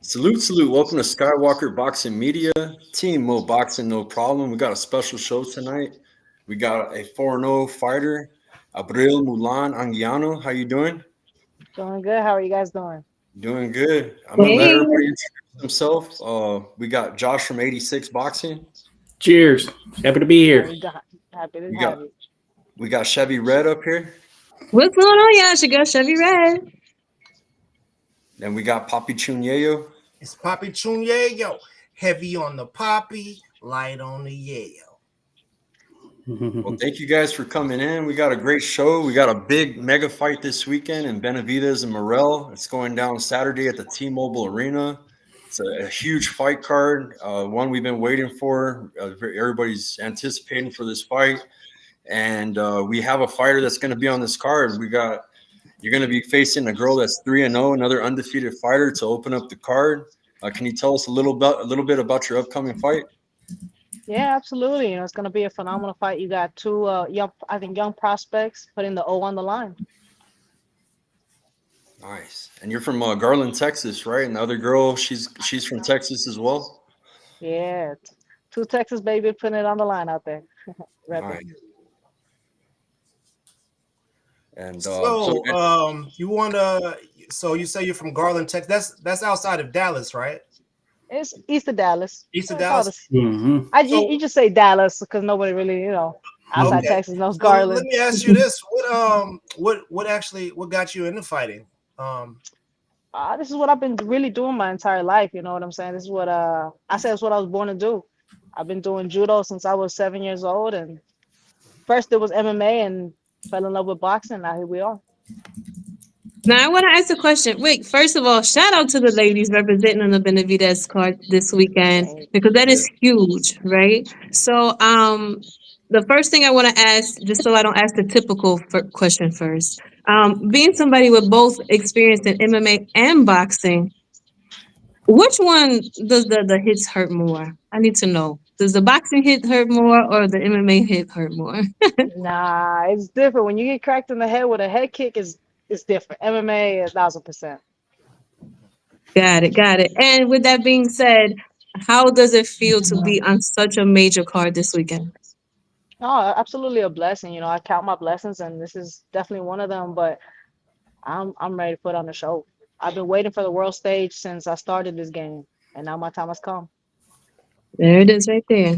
Salute, salute. Welcome to Skywalker Boxing Media. Team Mo Boxing, no problem. We got a special show tonight. We got a 4-0 fighter, Abril Mulan Anguiano. How you doing? Doing good. How are you guys doing? Doing good. I'm going to let everybody introduce themselves. We got Josh from 86 Boxing. Cheers. Happy to be here. Happy to We have got you. we got Chevy Red up here. What's going on, y'all? It's your girl Chevy Red. Then we got Papi Chunyeyo. It's Papi Chunyeyo. Heavy on the Papi, light on the yayo. Well, thank you guys for coming in. We got a great show. We got a big mega fight this weekend in Benavidez-Morrell. It's going down Saturday at the T-Mobile Arena. It's a huge fight card, one we've been waiting for. Everybody's anticipating for this fight. And we have a fighter that's going to be on this card. You're going to be facing a girl that's 3-0, another undefeated fighter to open up the card. Can you tell us a little bit about your upcoming fight? Yeah, absolutely. It's going to be a phenomenal fight. You got two young prospects putting the O on the line. Nice. And you're from Garland, Texas, right? And the other girl, she's from Texas as well. Yeah, two Texas baby putting it on the line out there. Nice. And you want to? So you say you're from Garland, Texas. That's outside of Dallas, right? It's east of Dallas. East of Dallas. Mm-hmm. You just say Dallas because nobody really, outside Texas knows Garland. Let me ask you this: what got you into fighting? This is what I've been really doing my entire life. You know what I'm saying? This is what I said. It's what I was born to do. I've been doing judo since I was 7 years old, and first it was MMA, and fell in love with boxing. Now here we are. Now I want to ask a question. Wait, first of all, shout out to the ladies representing on the Benavidez card this weekend because that is huge, right? So, the first thing I want to ask, just so I don't ask the typical question first, being somebody with both experience in MMA and boxing, which one does the hits hurt more? I need to know. Does the boxing hit hurt more or the MMA hit hurt more? Nah, it's different. When you get cracked in the head with a head kick, it's different. MMA is 1000%. Got it. And with that being said, how does it feel to be on such a major card this weekend? Oh, absolutely a blessing. I count my blessings, and this is definitely one of them. But I'm ready to put on the show. I've been waiting for the world stage since I started this game, and now my time has come. There it is right there.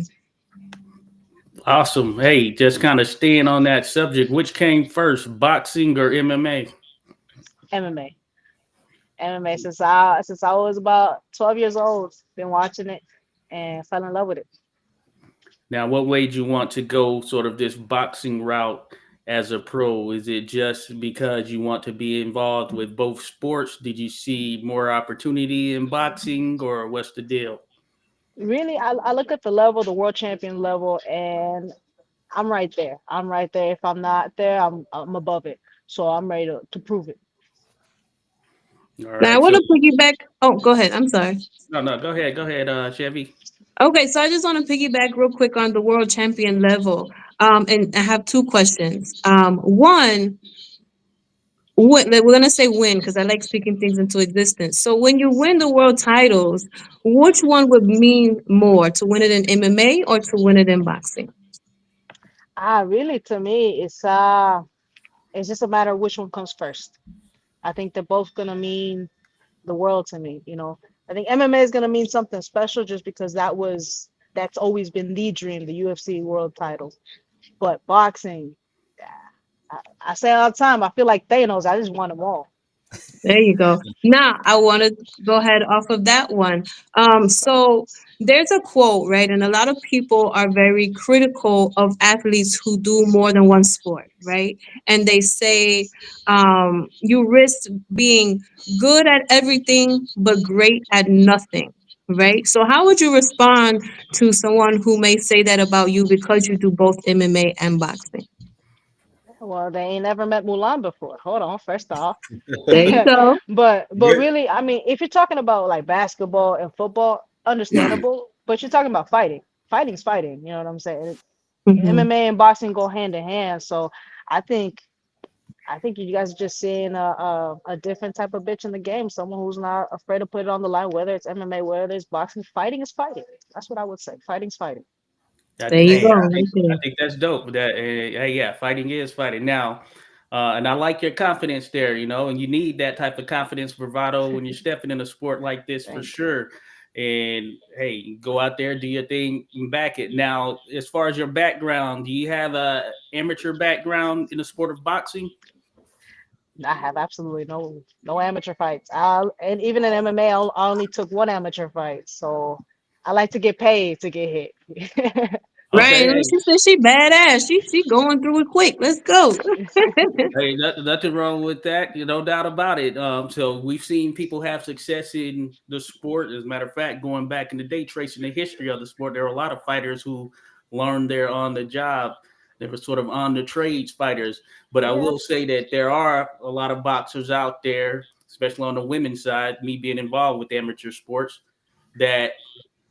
Awesome. Hey, just kind of staying on that subject. Which came first, boxing or MMA? MMA. MMA since I was about 12 years old. Been watching it and fell in love with it. Now, what made you want to go sort of this boxing route as a pro? Is it just because you want to be involved with both sports? Did you see more opportunity in boxing, or what's the deal? Really, I look at the level, the world champion level, and I'm right there. I'm right there. If I'm not there, I'm above it. So I'm ready to prove it. All Now I right. want So, to piggyback. Oh, go ahead. I'm sorry. no, go ahead, Chevy. Okay, so I just want to piggyback real quick on the world champion level. And I have two questions. One, we're gonna say win because I like speaking things into existence. So when you win the world titles, which one would mean more, to win it in MMA or to win it in boxing? Really, to me, it's just a matter of which one comes first. I think they're both gonna mean the world to me. I think MMA is gonna mean something special just because that's always been the dream, the UFC world title. But boxing, I say all the time, I feel like Thanos. I just want them all. There you go. Now I want to go ahead off of that one. So there's a quote, right? And a lot of people are very critical of athletes who do more than one sport, right? And they say you risk being good at everything but great at nothing, right? So how would you respond to someone who may say that about you because you do both MMA and boxing? Well, they ain't never met Mulan before. Hold on, first off. There you go. But Yeah. really, I mean, if you're talking about like basketball and football, understandable. But you're talking about fighting. Fighting's fighting. You know what I'm saying? Hmm. MMA and boxing go hand in hand. So I think I think you guys are just seeing a different type of bitch in the game. Someone who's not afraid to put it on the line, whether it's MMA, whether it's boxing. Fighting is fighting. That's what I would say. Fighting's fighting. There you go, Damn. right I there. think that's dope. That hey, yeah, fighting is fighting now, and I like your confidence there. And you need that type of confidence, bravado when you're stepping in a sport like this for Thank sure. And hey, go out there, do your thing, and back it. Now, as far as your background, do you have a amateur background in the sport of boxing? I have absolutely no amateur fights. And even in MMA, I only took one amateur fight. So I like to get paid to get hit. Right. Okay, And hey, she said she badass. She going through it quick. Let's go. hey, nothing wrong with that. No doubt about it. So we've seen people have success in the sport. As a matter of fact, going back in the day, tracing the history of the sport, there were a lot of fighters who learned there on the job. They were sort of on the trades fighters. But I Yeah. will say that there are a lot of boxers out there, especially on the women's side, me being involved with amateur sports, that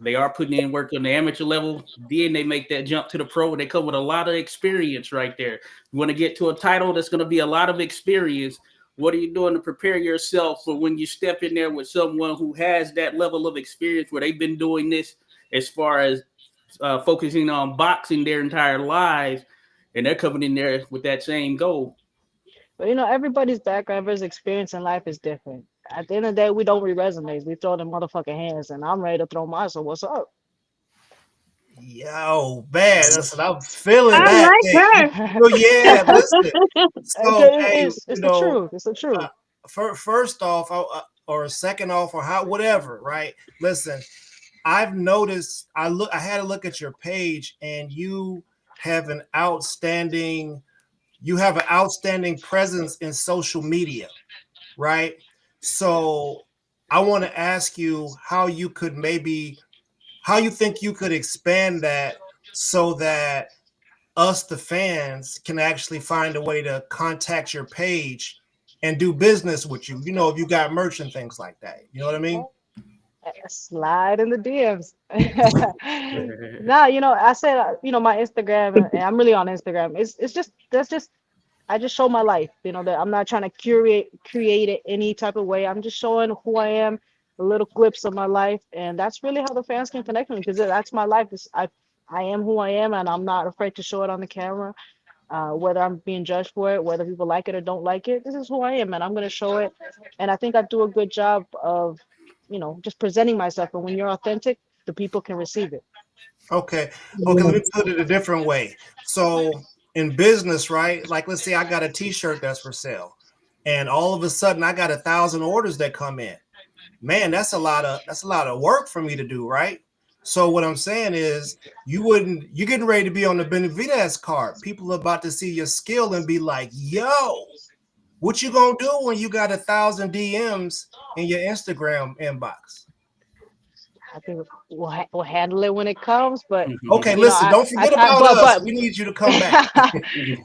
they are putting in work on the amateur level. Then they make that jump to the pro. They come with a lot of experience right there. You want to get to a title that's going to be a lot of experience. What are you doing to prepare yourself for when you step in there with someone who has that level of experience where they've been doing this as far as focusing on boxing their entire lives, and they're coming in there with that same goal? But everybody's background, everybody's experience in life is different. At the end of the day, we don't read resumes. We throw them motherfucking hands, and I'm ready to throw mine. So what's up? Yo, man, listen, I'm feeling I that. like Hey, her. yeah, listen. So, Okay, hey, it's the truth. It's the uh, truth. first off, or second off, or how, whatever, right? Listen, I've noticed. I had to look at your page, and have an outstanding, you have an outstanding presence in social media, right? So, I want to ask you how you think you could expand that so that us, the fans, can actually find a way to contact your page and do business with you. If you got merch and things like that. You know what I mean? Slide in the DMs. Nah, I said, my Instagram, and I'm really on Instagram. It's just that's just I just show my life. That I'm not trying to create it any type of way. I'm just showing who I am, a little clips of my life, and that's really how the fans can connect with me because that's my life. I am who I am, and I'm not afraid to show it on the camera. Whether I'm being judged for it, whether people like it or don't like it, this is who I am, and I'm gonna show it. And I think I do a good job of, just presenting myself. And when you're authentic, the people can receive it. Okay. Okay, let me put it a different way. So in business, right? Like let's say I got a t-shirt that's for sale, and all of a sudden I got 1,000 orders that come in. Man, that's a lot of work for me to do, right? So what I'm saying is you're getting ready to be on the Benavidez card. People are about to see your skill and be like, yo, what you gonna do when you got 1,000 DMs in your Instagram inbox? I think we'll handle it when it comes, but Okay, you know, listen, don't forget I about us. We need you to come back.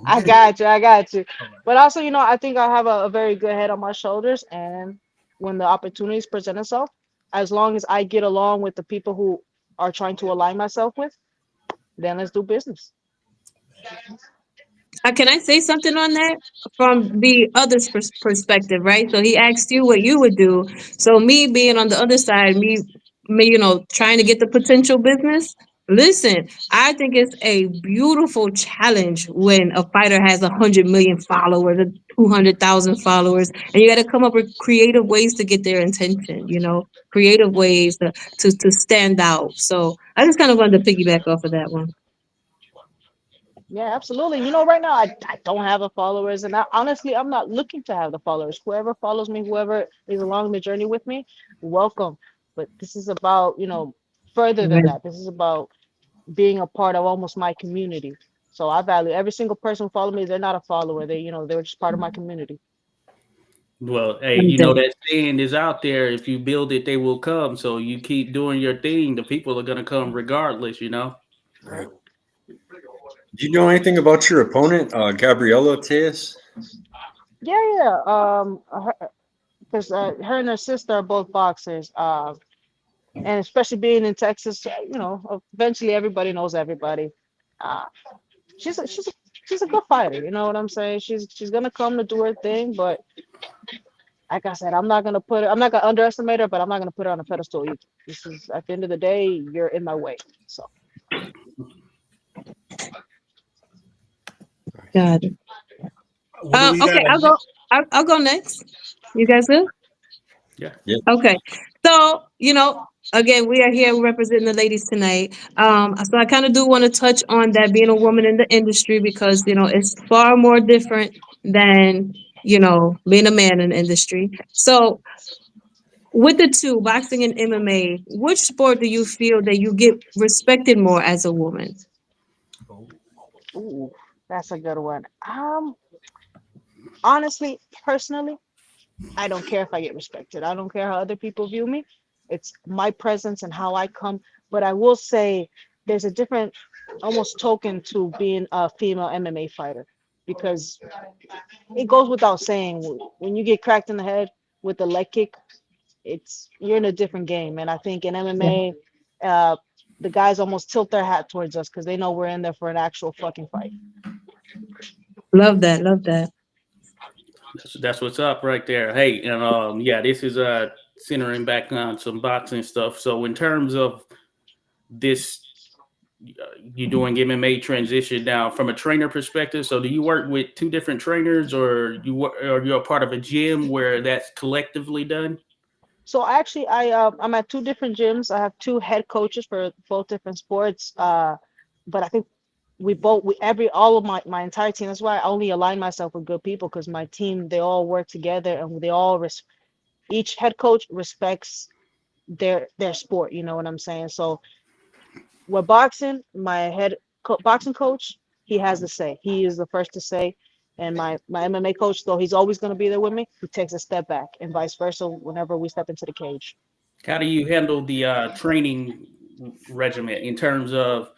I got you, I got you. All right. But also, you know, I think I have a very good head on my shoulders, and when the opportunities present itself, as long as I get along with the people who are trying to align myself with, then let's do business. Can I say something on that from the other's perspective, right? So he asked you what you would do. So me being on the other side, me, trying to get the potential business. Listen, I think it's a beautiful challenge when a fighter has 100 million followers, or 200,000 followers, and you got to come up with creative ways to get their attention. Creative ways to stand out. So I just kind of wanted to piggyback off of that one. Yeah, absolutely. You know, right now I don't have the followers, and honestly, I'm not looking to have the followers. Whoever follows me, whoever is along the journey with me, welcome. But this is about, you know, further than that. This is about being a part of almost my community. So I value every single person who follow me. They're not a follower. They, you know, they're just part of my community. Well, hey, I'm dead. that saying is out there. If you build it, they will come. So you keep doing your thing. The people are gonna come regardless. Right. Do you know anything about your opponent, Gabriela Telez? Yeah, yeah. Because her and her sister are both boxers. And especially being in Texas, you know, eventually everybody knows everybody. Uh, she's a good fighter. You know what I'm saying? She's gonna come to do her thing, but like I said, I'm not gonna underestimate her, but I'm not gonna put her on a pedestal either. This is at the end of the day, you're in my way. So Got it. What do we got? Okay, I'll go next. You guys good? Yeah. Yeah. Okay. So, again, we are here representing the ladies tonight. So I kind of do want to touch on that being a woman in the industry because, it's far more different than, being a man in the industry. So with the two, boxing and MMA, which sport do you feel that you get respected more as a woman? ooh, that's a good one. Honestly, personally, I don't care if I get respected. I don't care how other people view me. It's my presence and how I come. But I will say there's a different almost token to being a female MMA fighter because it goes without saying when you get cracked in the head with a leg kick, it's you're in a different game. And I think in Yeah. MMA, the guys almost tilt their hat towards us because they know we're in there for an actual fucking fight. Love that. Love that. That's what's up right there. Hey, and yeah, this is centering back on some boxing stuff. So in terms of this, you doing MMA transition now from a trainer perspective. So do you work with two different trainers, or you're a part of a gym where that's collectively done? So actually, I'm at two different gyms. I have two head coaches for both different sports. But I think we every all of my entire team. That's why I only align myself with good people because my team they all work together and they all each head coach respects their sport. You know what I'm saying? So with boxing, my boxing coach he has the say. He is the first to say. And my MMA coach, though he's always going to be there with me, he takes a step back, and vice versa whenever we step into the cage. How do you handle the training regimen in terms of,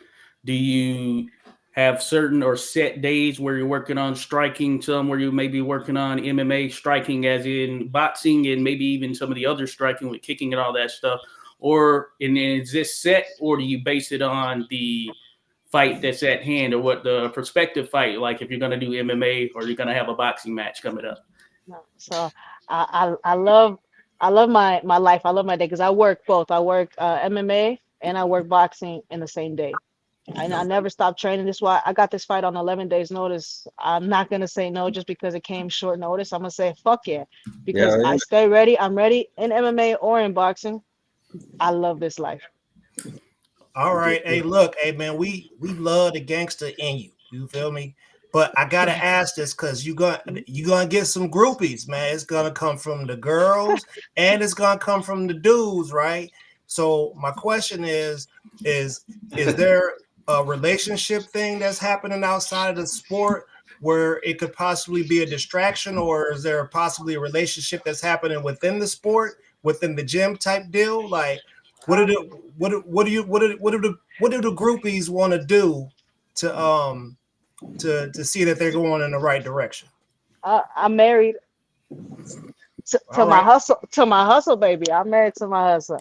do you have certain or set days where you're working on striking, some where you may be working on MMA striking as in boxing, and maybe even some of the other striking with kicking and all that stuff? And is this set, or do you base it on the fight that's at hand, or what the prospective fight, like if you're going to do MMA or you're going to have a boxing match coming up? No, so I love my life. I love my day because I work both. I work MMA and I work boxing in the same day. I never stop training. This is why I got this fight on 11 days notice. I'm not gonna say no just because it came short notice. I'm gonna say fuck yeah because Yeah. I stay ready. I'm ready in MMA or in boxing. I love this life. All right. Hey, look, hey man, we love the gangster in you. You feel me? But I gotta ask this because you're gonna get some groupies, man. It's gonna come from the girls and it's gonna come from the dudes, right? So my question is there a relationship thing that's happening outside of the sport where it could possibly be a distraction, or is there possibly a relationship that's happening within the sport, within the gym type deal? Like, what do the groupies want to do to see that they're going in the right direction? I'm married to my hustle, baby. I'm married to my hustle.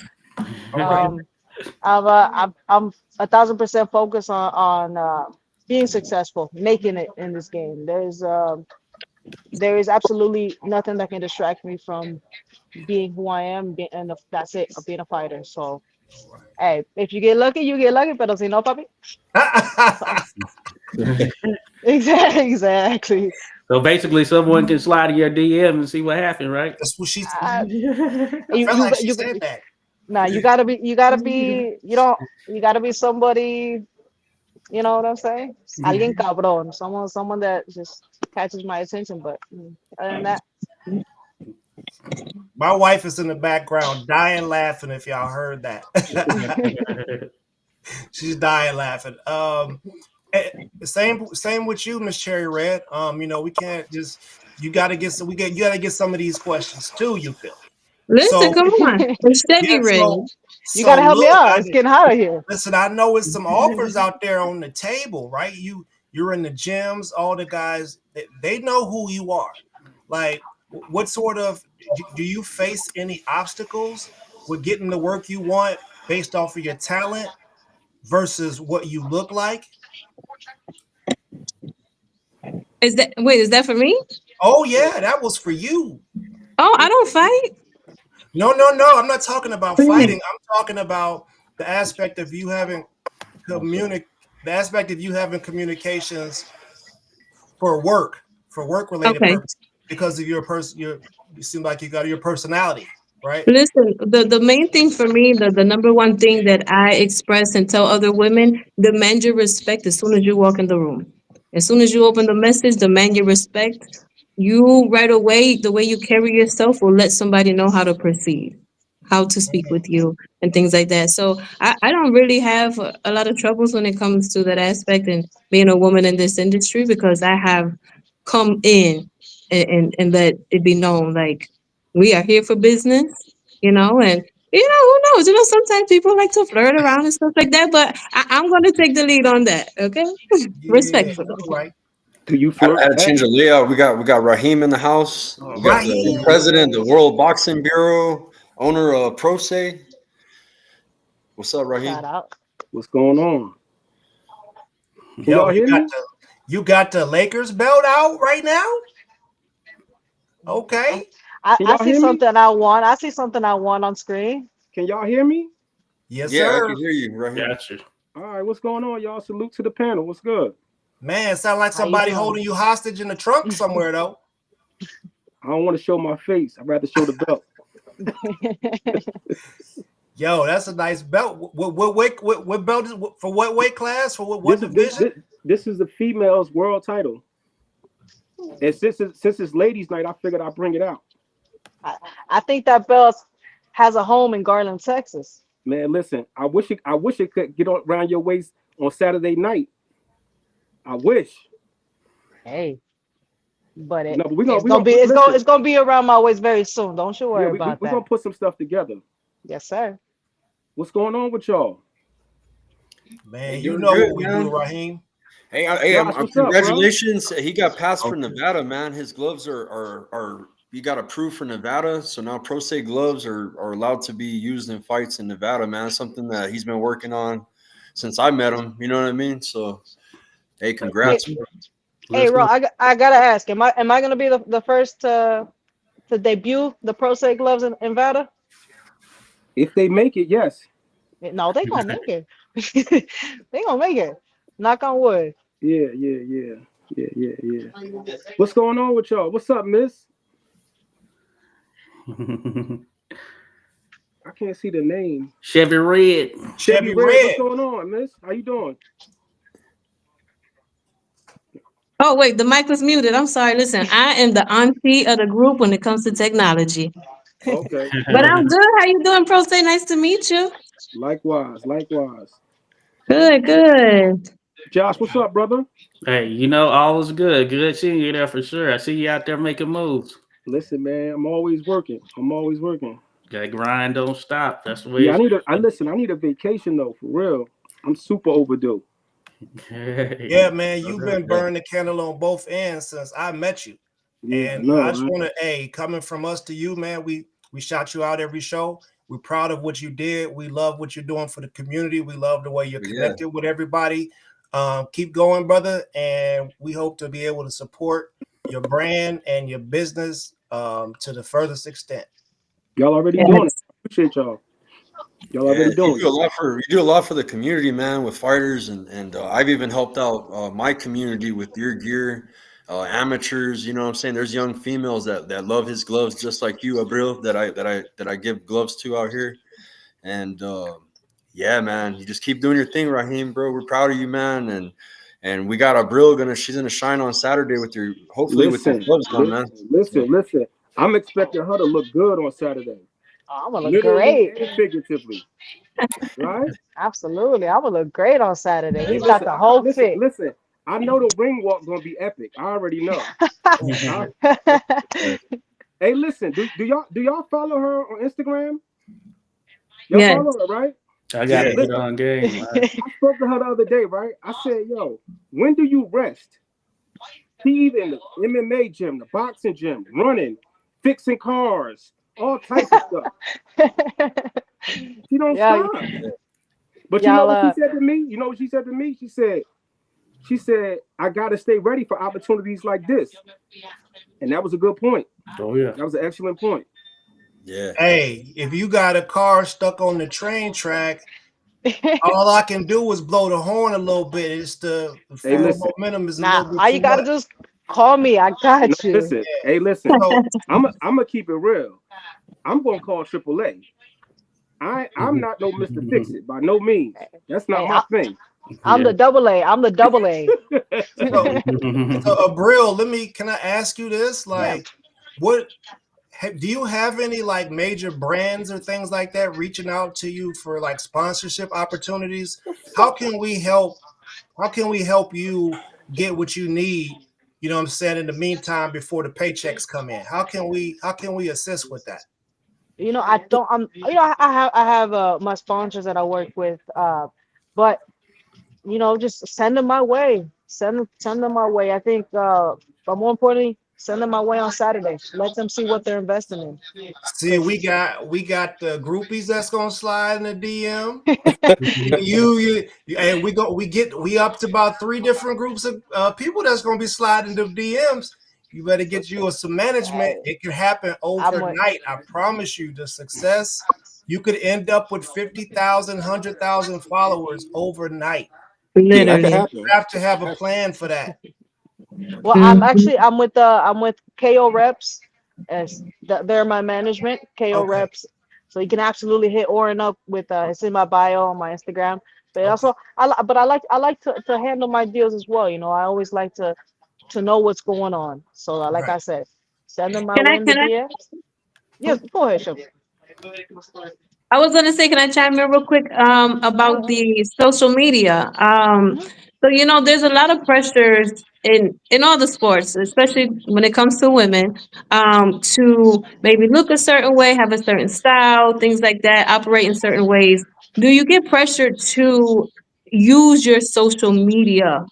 Um, I'm 1,000% focused on being successful, making it in this game. There is absolutely nothing that can distract me from being who I am, and that's it, of being a fighter. So, hey, if you get lucky, you get lucky, pero si no, papi. Exactly. So basically, someone can slide in your DM and see what happened, right? That's what she said. I, I felt like she you said that. nah, you gotta be, you gotta be somebody, you know what I'm saying? Alguien cabrón, someone that just catches my attention. But other than that, My wife is in the background dying laughing if y'all heard that. She's dying laughing. Same with you, Miss Cherry Red. We can't just, you gotta get some of these questions too, you feel. Listen, So come on. It's Chevy yeah, Red. you gotta help me look, out. It's getting hot out here. listen, I know it's some offers out there on the table, right? You're in the gyms, all the guys, they know who you are. Like, what sort of, do you face any obstacles with getting the work you want based off of your talent versus what you look like? Is that for me? Oh yeah, that was for you. Oh, I don't fight. No, I'm not talking about fighting. I'm talking about the aspect of you having communications for work related Okay. purposes because of you seem like you got your personality, right? Listen, the main thing for me, the number one thing that I express and tell other women, demand your respect as soon as you walk in the room. As soon as you open the message, demand your respect. You right away, the way you carry yourself will let somebody know how to proceed, how to speak with you, and things like that. So I don't really have a lot of troubles when it comes to that aspect and being a woman in this industry because I have come in and let it be known like we are here for business, and who knows? Sometimes people like to flirt around and stuff like that, but I'm going to take the lead on that, okay? Yeah, Respectfully. right. Do you I flirt had to back? change the layout. We got Raheem in the house. We got the Raheem. president of the World Boxing Bureau, owner of Pro Se. What's up, Raheem? Shout out. What's going on? Can Yo, y'all hear me? you got the Lakers belt out right now? Okay. Can I y'all see hear me? something I want. I see something I want on screen. Can y'all hear me? Yes, Yeah, I sir. can hear you, Raheem. Gotcha. All right, what's going on, y'all? Salute to the panel. What's good? Man, it sounds like How you somebody doing? holding you hostage in the trunk somewhere, though. I don't want to show my face. I'd rather show the belt. Yo, that's a nice belt. What belt is for what weight class? For what division? This is the females world title. And since it's ladies' night, I figured I'd bring it out. I think that belt has a home in Garland, Texas. Man, listen, I wish it could get around your waist on Saturday night. I wish. Hey, but No, but it's gonna be around my waist very soon. Don't you worry about we're that. gonna put some stuff together. Yes, sir. What's going on with y'all? Man, Hey, you doing know good, what we man. do, Raheem. Hey, Josh, what's up, congratulations! He got passed for Nevada, man. His gloves are you got approved for Nevada, so now Pro Se gloves are allowed to be used in fights in Nevada, man. Something that he's been working on since I met him. You know what I mean? So, hey, congrats. Hey, Ro, I gotta ask, am I gonna be the first to debut the Pro Se gloves in Nevada? If they make it, yes. No, they gonna make it. They gonna make it. Knock on wood. Yeah. What's going on with y'all? What's up, miss? I can't see the name. Chevy Red. Chevy Red. Red. What's going on, miss? How you doing? Oh, wait, the mic was muted. I'm sorry. Listen, I am the auntie of the group when it comes to technology. Okay. But I'm good. How you doing, Pro Say? Nice to meet you. Likewise. Good, good. Josh, what's up, brother? Hey, you know, all is good. Good seeing you there for sure. I see you out there making moves. Listen, man, I'm always working. That grind don't stop. That's the way Yeah, it's I need a vacation though, for real. I'm super overdue. Yeah, man, you've been burning the candle on both ends since I met you. Yeah, And I just want to, coming from us to you, man, we shout you out every show. We're proud of what you did. We love what you're doing for the community. We love the way you're connected with everybody. Keep going, brother. And we hope to be able to support your brand and your business to the furthest extent. Y'all already doing it. Appreciate y'all. Y'all already doing it. You do a lot for the community, man, with fighters, and I've even helped out my community with your gear, amateurs. You know what I'm saying? There's young females that love his gloves just like you, Abril, that I give gloves to out here, and yeah, man, you just keep doing your thing, Raheem, bro. We're proud of you, man, and we got Abril she's gonna shine on Saturday with your with your gloves on, man. Listen. I'm expecting her to look good on Saturday. I'm gonna look Literally great. and figuratively. Right? Absolutely. I'm gonna look great on Saturday. He's got the whole fit. Listen, I know the ring walk gonna be epic. I already know. Hey, listen, do y'all follow her on Instagram? Y'all follow her, right? I got to get on game. I spoke to her the other day, right? I said, yo, when do you rest? She either in the MMA gym, the boxing gym, running, fixing cars, all types of stuff. She don't stop. But you know what she said to me? You know what she said to me? She said, I gotta stay ready for opportunities like this. And that was a good point. Oh yeah. That was an excellent point. Yeah. Hey, if you got a car stuck on the train track, all I can do is blow the horn a little bit. It's the momentum is a little bit all you gotta do is call me. I got you. Listen, hey, listen. So, I'm gonna keep it real. I'm gonna call AAA. I'm not no Mr. Fix It by no means. That's not my thing. I'm the double A. I'm the double A. So Abril, can I ask you this? Like, what do you have any like major brands or things like that reaching out to you for like sponsorship opportunities? How can we help you get what you need? You know what I'm saying? In the meantime, before the paychecks come in, how can we assist with that? You know, I have my sponsors that I work with, but you know, just send them my way. Send them my way. I think, but more importantly, send them my way on Saturday. Let them see what they're investing in. See, we got the groupies that's gonna slide in the DM. you and we up to about 3 different groups of people that's gonna be sliding the DMs. You better get you some management. It can happen overnight. I promise you, the success. You could end up with 50,000, 100,000 followers overnight. Literally. You have to have a plan for that. Well, I'm with KO Reps, as they're my management, KO Reps. So you can absolutely hit Oren up with it's in my bio on my Instagram. But also I like to handle my deals as well. You know, I always like to know what's going on. So like I said, send them my way in the DMs. Yes, go ahead, Shelby. I was gonna say, can I chime in real quick about the social media? So you know, there's a lot of pressures in all the sports, especially when it comes to women, to maybe look a certain way, have a certain style, things like that, operate in certain ways. Do you get pressured to use your social media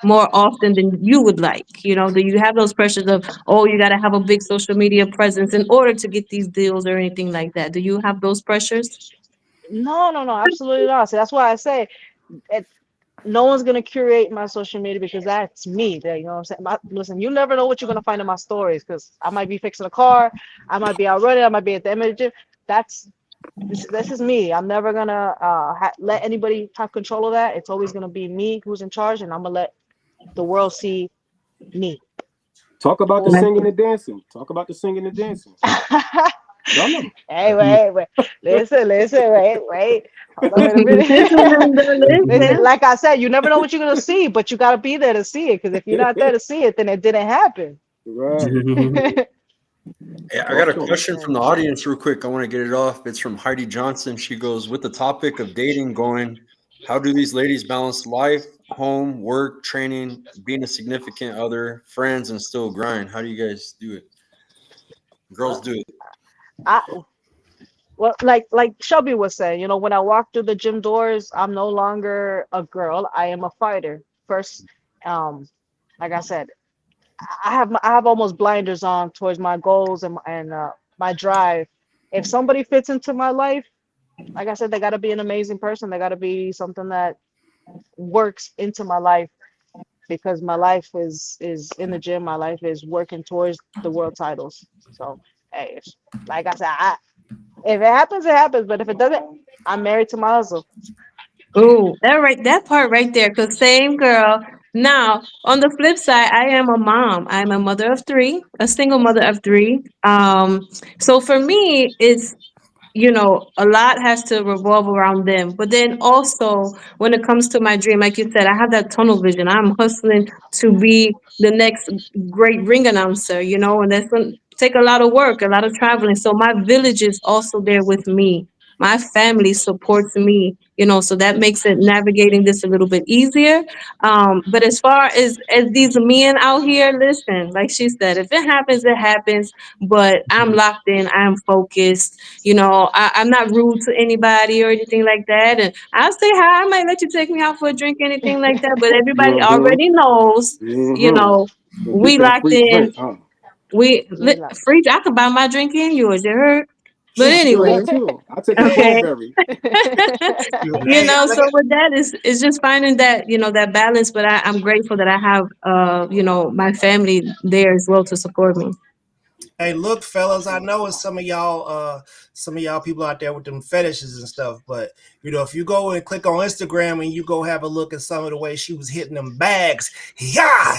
more often than you would like? You know, do you have those pressures of, oh, you got to have a big social media presence in order to get these deals or anything like that? Do you have those pressures? No, absolutely not. So that's why I say no one's gonna curate my social media because that's me. You know what I'm saying? Listen, you never know what you're gonna find in my stories because I might be fixing a car, I might be out running, I might be at the gym. This is me. I'm never gonna let anybody have control of that. It's always gonna be me who's in charge, and I'm gonna let the world see me. Talk about the singing and dancing. Tell them. Hey, wait. Listen, wait. Hold on, wait a minute. Listen, Listen. like I said, you never know what you're gonna see, but you gotta be there to see it. Because if you're not there to see it, then it didn't happen. Right. Hey, I got a Talk to 'em. question from the audience real quick. I want to get it off. It's from Heidi Johnson. She goes, with the topic of dating going, how do these ladies balance life, home, work, training, being a significant other, friends, and still grind? How do you guys do it? Girls do it. I Well, like Shelby was saying, when I walk through the gym doors, I'm no longer a girl. I am a fighter. First, um, like I said, I have almost blinders on towards my goals and my drive. If somebody fits into my life, like I said, they got to be an amazing person. They got to be something that works into my life because my life is in the gym. My life is working towards the world titles. So, hey, like I said, if it happens, it happens. But if it doesn't, I'm married to my hustle. Oh, that part right there, cause same girl. Now, on the flip side, I am a mom. I'm a mother of three, a single mother of three. So for me, it's a lot has to revolve around them. But then also, when it comes to my dream, like you said, I have that tunnel vision. I'm hustling to be the next great ring announcer, and that's going to take a lot of work, a lot of traveling. So my village is also there with me. My family supports me, so that makes it navigating this a little bit easier. But as far as these men out here, listen, like she said, if it happens, it happens. But I'm locked in, I'm focused. I'm not rude to anybody or anything like that. And I'll say hi. I might let you take me out for a drink, anything like that. But everybody Mm-hmm. already knows, you Mm-hmm. know, And get we that locked free in. drink, huh? We like, Free. I could buy my drink and yours. You heard? But Yeah, I'll do anyway, that too. I'll take a okay. cranberry. Hey, So with that is just finding that, that balance. But I'm grateful that I have, my family there as well to support me. hey, look, fellas, I know it's some of y'all people out there with them fetishes and stuff, but if you go and click on Instagram and you go have a look at some of the way she was hitting them bags, yeah.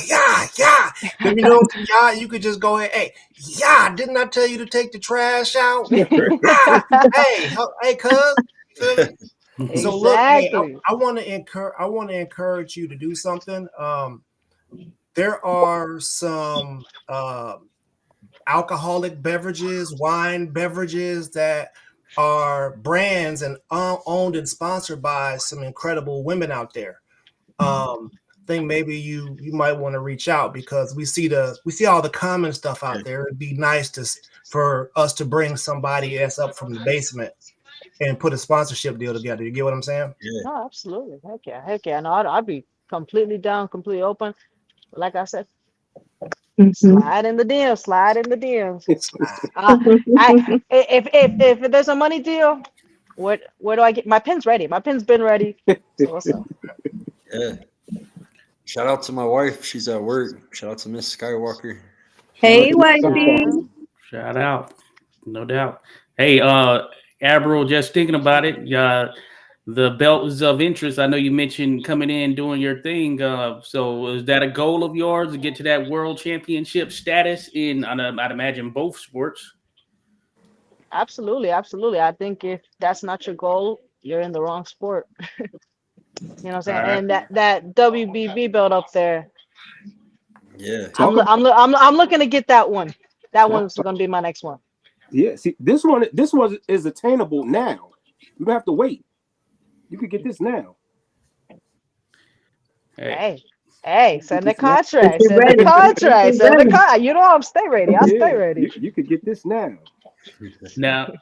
Then yeah, you could just go ahead, hey, yeah, didn't I tell you to take the trash out? Yeah, hey, cuz, feel me? So look, hey, exactly. I want to encourage you to do something. There are some alcoholic beverages, wine beverages that are brands and owned and sponsored by some incredible women out there. I think maybe you might want to reach out because we see all the common stuff out there. It'd be nice for us to bring somebody else up from the basement and put a sponsorship deal together. You get what I'm saying? Yeah. No, absolutely. Heck yeah. No, I'd be completely down, completely open. Like I said, Mhm. slide in the DMs, slide in the DMs. Slide. If there's a money deal, where do I get my pin's ready? My pin's been ready. So what's up? Yeah. Shout out to my wife. She's at work. Shout out to Miss Skywalker. Shout out Hey, to Miss wifey. Skywalker. Shout out, no doubt. Hey, Abril, just thinking about it. The belt was of interest. I know you mentioned coming in doing your thing. So is that a goal of yours to get to that world championship status in? I'd imagine both sports. Absolutely, absolutely. I think if that's not your goal, you're in the wrong sport. You know what I'm All saying? right. And that WBB belt up there, Yeah. Talk about I'm looking to get that one. That talk, one's gonna be my next one. yeah. See, this one is attainable now. You don't have to wait. You could get this now. Hey, Hey, You send the get this now. contract. Get Send the ready. contract. Get Send the ready. con. You know I'm stay ready. I'll stay Yeah, ready. you could get this now. now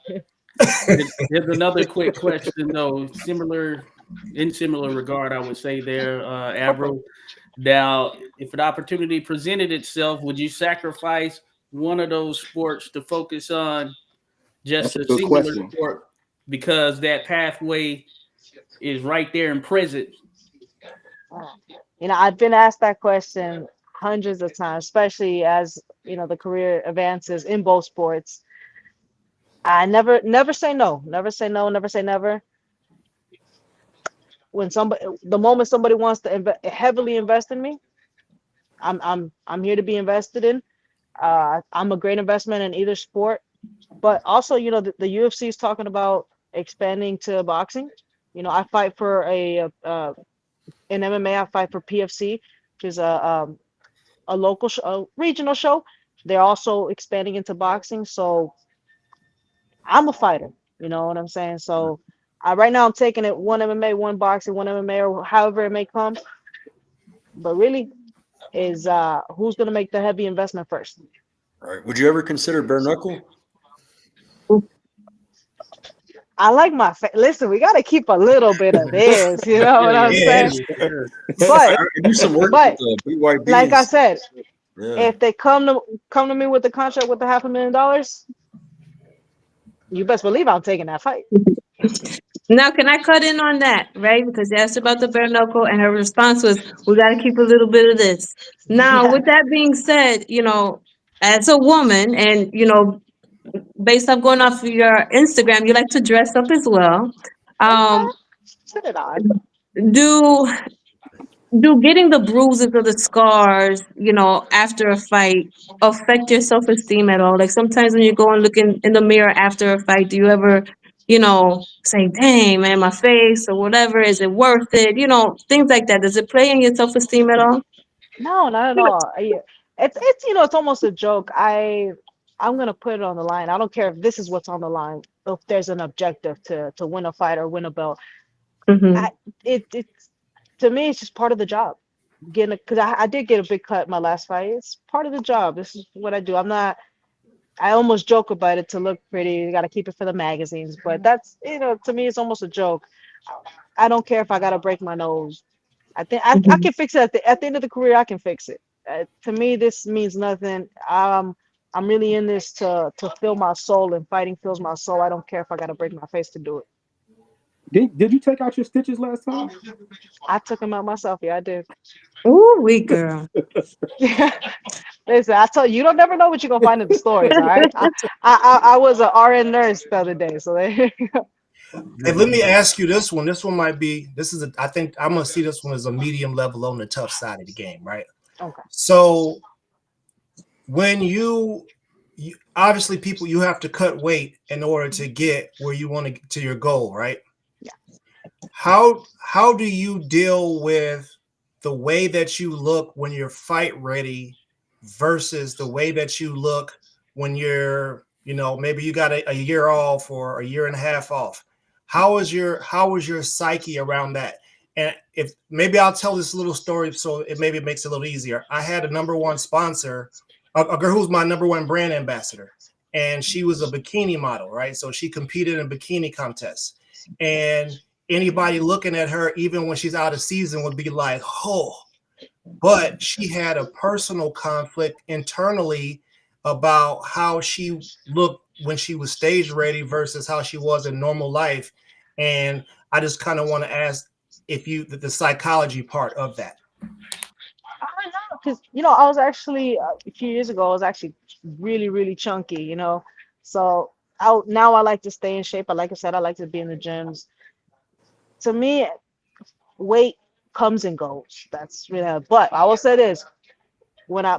here's another quick question though, similar regard, I would say there, Avril. Now, if an opportunity presented itself, would you sacrifice one of those sports to focus on That's just a a good singular question. sport because that pathway is right there and present? I've been asked that question hundreds of times, especially as the career advances in both sports. I never say no. Never say no. Never say never. The moment somebody wants to heavily invest in me, I'm here to be invested in. I'm a great investment in either sport. But also, the UFC is talking about expanding to boxing. I fight for in MMA. I fight for PFC, which is a local, a regional show. They're also expanding into boxing. So I'm a fighter. You know what I'm saying? So right now I'm taking it one MMA, one boxing, one MMA, or however it may come. But really, is who's gonna make the heavy investment first? Right. Would you ever consider bare knuckle? I like listen, we gotta keep a little bit of this, you know what I'm Yeah, saying? Sure. But I do some work with but the BYB. like I said, Yeah. if they come to me with the contract with the $500,000, you best believe I'm taking that fight. Now, can I cut in on that, right? Because you asked about the bare knuckle, and her response was, "We got to keep a little bit of this." Now, Yeah. with that being said, as a woman, and based off going off of your Instagram, you like to dress up as well. Okay. Um, Sit it on. do do getting the bruises or the scars, after a fight affect your self-esteem at all? Like sometimes when you go and look in the mirror after a fight, do you ever, say, dang man, my face or whatever, is it worth it? Things like that. Does it play in your self-esteem at all? No, not at all. It's it's almost a joke. I'm gonna put it on the line. I don't care if this is what's on the line. If there's an objective to win a fight or win a belt, Mm-hmm. I it's to me it's just part of the job. Getting because I did get a big cut my last fight. It's part of the job. This is what I do. I'm not. I almost joke about it to look pretty. You got to keep it for the magazines, but that's to me it's almost a joke. I don't care if I gotta break my nose. I think I Mm-hmm. can fix it at the end of the career. I can fix it. To me, this means nothing. I'm really in this to fill my soul, and fighting fills my soul. I don't care if I gotta break my face to do it. Did you take out your stitches last time? I took them out myself. Yeah, I did. Ooh, we girl. Listen, I tell you, you don't never know what you're gonna find in the stories. All right. I was an RN nurse the other day, so there you go. And let me ask you this one. This one might be. I think I'm gonna see this one as a medium level on the tough side of the game, right? Okay. So when you obviously people you have to cut weight in order to get where you want to get to your goal, right? Yeah. How do you deal with the way that you look when you're fight ready versus the way that you look when you're, maybe you got a year off or a year and a half off? How is your psyche around that? And if maybe I'll tell this little story so it maybe makes it a little easier. I had a number one sponsor, a girl who's my number one brand ambassador, and she was a bikini model, right? So she competed in bikini contests, and anybody looking at her, even when she's out of season, would be like, oh. But she had a personal conflict internally about how she looked when she was stage ready versus how she was in normal life. And I just kind of want to ask if the psychology part of that. I don't know, because I was actually a few years ago. I was actually really, really chunky. So now I like to stay in shape. Like I said, I like to be in the gyms. To me, weight comes and goes. That's really. But I will say this: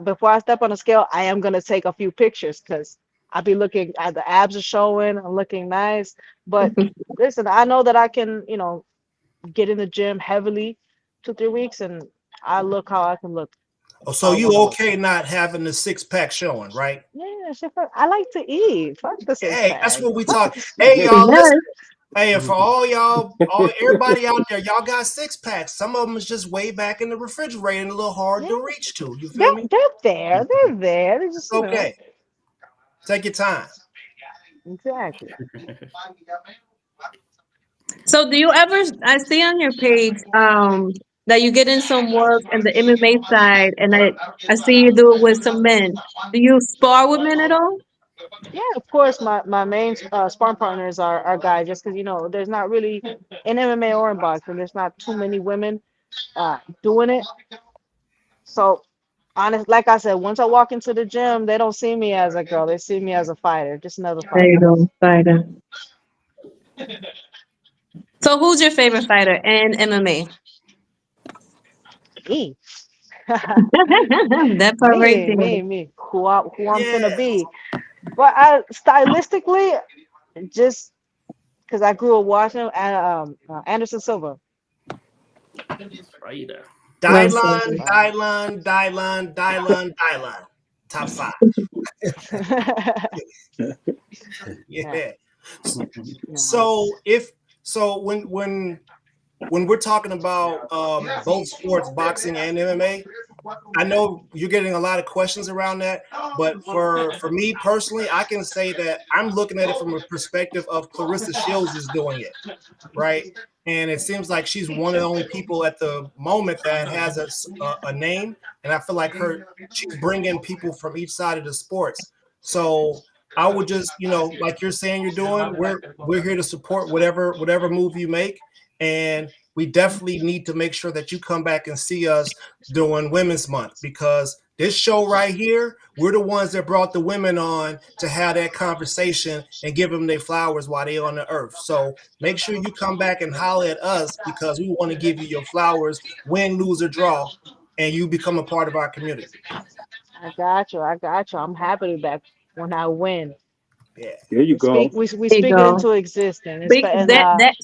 before I step on the scale, I am gonna take a few pictures because I'll be looking at the abs are showing. I'm looking nice. But listen, I know that I can, get in the gym heavily 2-3 weeks, and I look how I can look. Oh, so How I you want to look. okay not having the six pack showing, right? Yeah, I like to eat. Fuck the six Hey, that's pack. what we Fuck talk. the six Hey, pack. y'all, listen. Yes. Hey, and for all y'all, everybody out there, y'all got six packs. Some of them is just way back in the refrigerator and a little hard Yeah, to reach to. You they're feel me? they're there. They're there. They're just Okay, take your time. exactly. So do you ever, I see on your page that you get in some work in the MMA side, and I see you do it with some men. Do you spar with men at all? Yeah, of course. My main sparring partners are guys, just because there's not really in MMA or in boxing. There's not too many women doing it. So honest, like I said, once I walk into the gym, they don't see me as a girl. They see me as a fighter, just another There you fighter. go, fighter. So who's your favorite fighter in MMA? Me, That part right there. me. Who I'm finna Yeah. be. But stylistically, just because I grew up watching Anderson Silva. Right there. Dylan. Top 5. Yeah. So when we're talking about both sports, boxing and MMA, I know you're getting a lot of questions around that, but for me personally, I can say that I'm looking at it from a perspective of Clarissa Shields is doing it, right? And it seems like she's one of the only people at the moment that has a name, and I feel like she's bringing people from each side of the sports. So I would just, like you're saying you're doing, we're here to support whatever move you make, and we definitely need to make sure that you come back and see us doing Women's Month, because this show right here, we're the ones that brought the women on to have that conversation and give them their flowers while they're on the earth. So make sure you come back and holler at us, because we want to give you your flowers, win, lose, or draw, and you become a part of our community. I got you. I'm happy to be back when I win. Yeah. There you go. We There you speak it go. into existence. That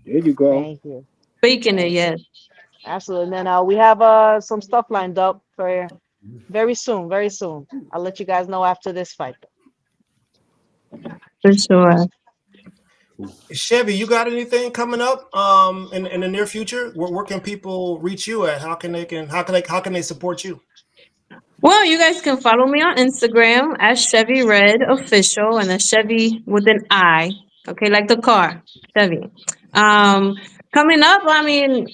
There you go. Thank you. speaking it, Thank yes, you. Absolutely. And then we have some stuff lined up for very soon. Very soon. I'll let you guys know after this fight. for sure. Chevy, you got anything coming up in the near future? Where can people reach you at? How can they support you? Well, you guys can follow me on Instagram at Chevy Red Official, and a Chevy with an I. Okay, like the car, Chevy. Um, Coming up, I mean,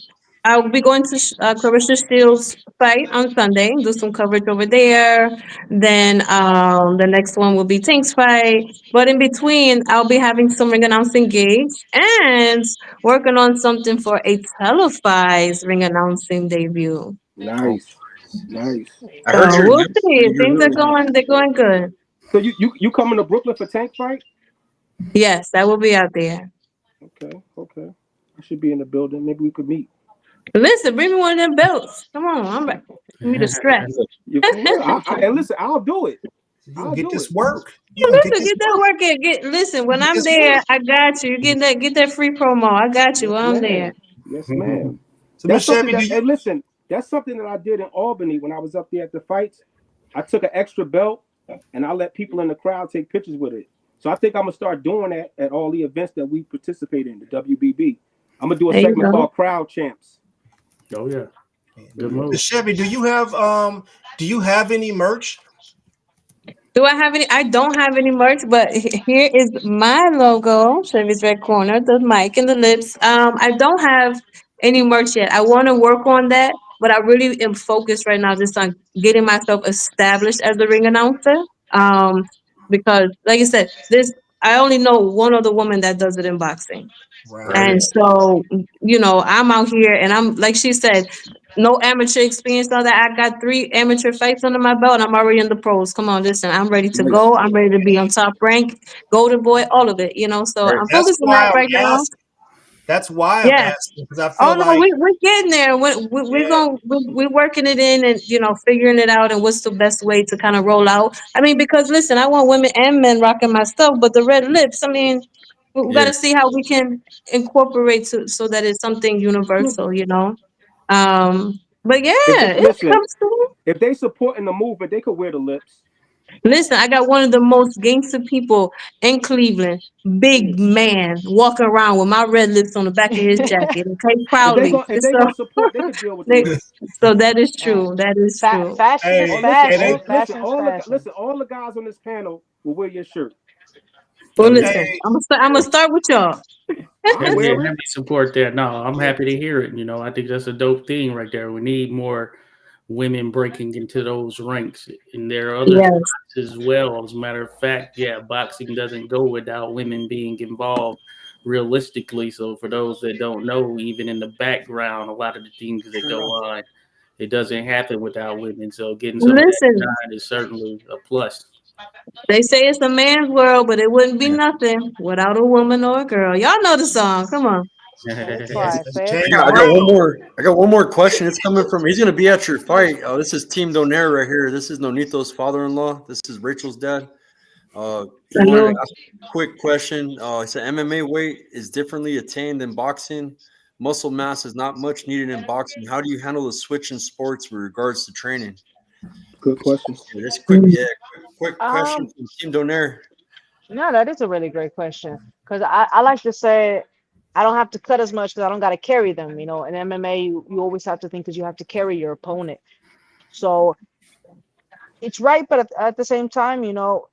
I'll be going to Clarissa Steele's fight on Sunday, do some coverage over there. Then the next one will be Tink's fight. But in between, I'll be having some ring announcing gigs and working on something for a televised ring announcing debut. Nice. I heard So your we'll lips. see. Things are they're going good. So you coming to Brooklyn for Tank fight? Yes, that will be out there. Okay. I should be in the building. Maybe we could meet. Listen, bring me one of them belts. Come on, I'm ready. Give me the stress. You for real? And listen, I'll do it. You gonna I'll get do this it. work. Listen, get that work in. Listen, when I'm there, I got you. You get that free promo. I got you. Yes, I'm ma'am. there. Yes, ma'am. So That's Miss something Chevy, that, and listen, that's something that I did in Albany when I was up there at the fights. I took an extra belt and I let people in the crowd take pictures with it. So I think I'm gonna start doing that at all the events that we participate in, the WBB. I'm gonna do a There you segment go. called Crowd Champs. Oh yeah, good move. Miss Chevy, do you have any merch? Do I have any? I don't have any merch, but here is my logo, Chevy's Red Corner, the mic and the lips. I don't have any merch yet. I want to work on that, but I really am focused right now just on getting myself established as a ring announcer. Um, because like I said, I only know one other woman that does it in boxing. Right. And so, I'm out here and I'm like she said, no amateur experience, all that. I got 3 amateur fights under my belt and I'm already in the pros. Come on, listen, I'm ready to Nice. go. I'm ready to be on top rank, golden boy, all of it, So Right. I'm That's focused on why that I'm right now. asking. That's why I'm Yeah. asking, because I Oh feel no, like we're getting there. We're working it in and figuring it out and what's the best way to kind of roll out. I mean, because listen, I want women and men rocking my stuff, but the red lips, I mean, we got Yeah. to see how we can incorporate so that it's something universal. But yeah, it Listen, comes to if they supporting the movement, they could wear the lips. listen. I got one of the most gangster people in Cleveland, big man, walking around with my red lips on the back of his jacket, okay, If they proudly. gonna support, they could deal with the They, lips. so that is true. That is true. Fashion is Hey, fashion. Listen, Fashion is fashion. all the guys on this panel will wear your shirt. Well, hey, listen, I'm gonna start with y'all. I'll wear it. Heavy support there. No, I'm happy to hear it. I think that's a dope thing right there. We need more women breaking into those ranks, and there are other Yes. sports as well. As a matter of fact, yeah, boxing doesn't go without women being involved realistically. So for those that don't know, even in the background, a lot of the things that go on, it doesn't happen without women. So getting some of that Listen, shine is certainly a plus. they say it's a man's world, but it wouldn't be nothing without a woman or a girl. Y'all know the song. Come on. Fair yes, try. it's Fair James I try. got one Brown. more. I got one more question. It's coming from. He's gonna be at your fight. Oh, this is Team Donaire right here. This is Nonito's father-in-law. This is Rachel's dad. He wanted to Salud. ask a quick question. He said MMA weight is differently attained than boxing. Muscle mass is not much needed in boxing. How do you handle the switch in sports with regards to training? Good question. Yeah, this quick, Mm. yeah, quick question Um, from Team Donaire. no, that is a really great question because I like to say I don't have to cut as much because I don't got to carry them. You know, in MMA, you always have to think because you have to carry your opponent. So it's right, but at the same time, you know,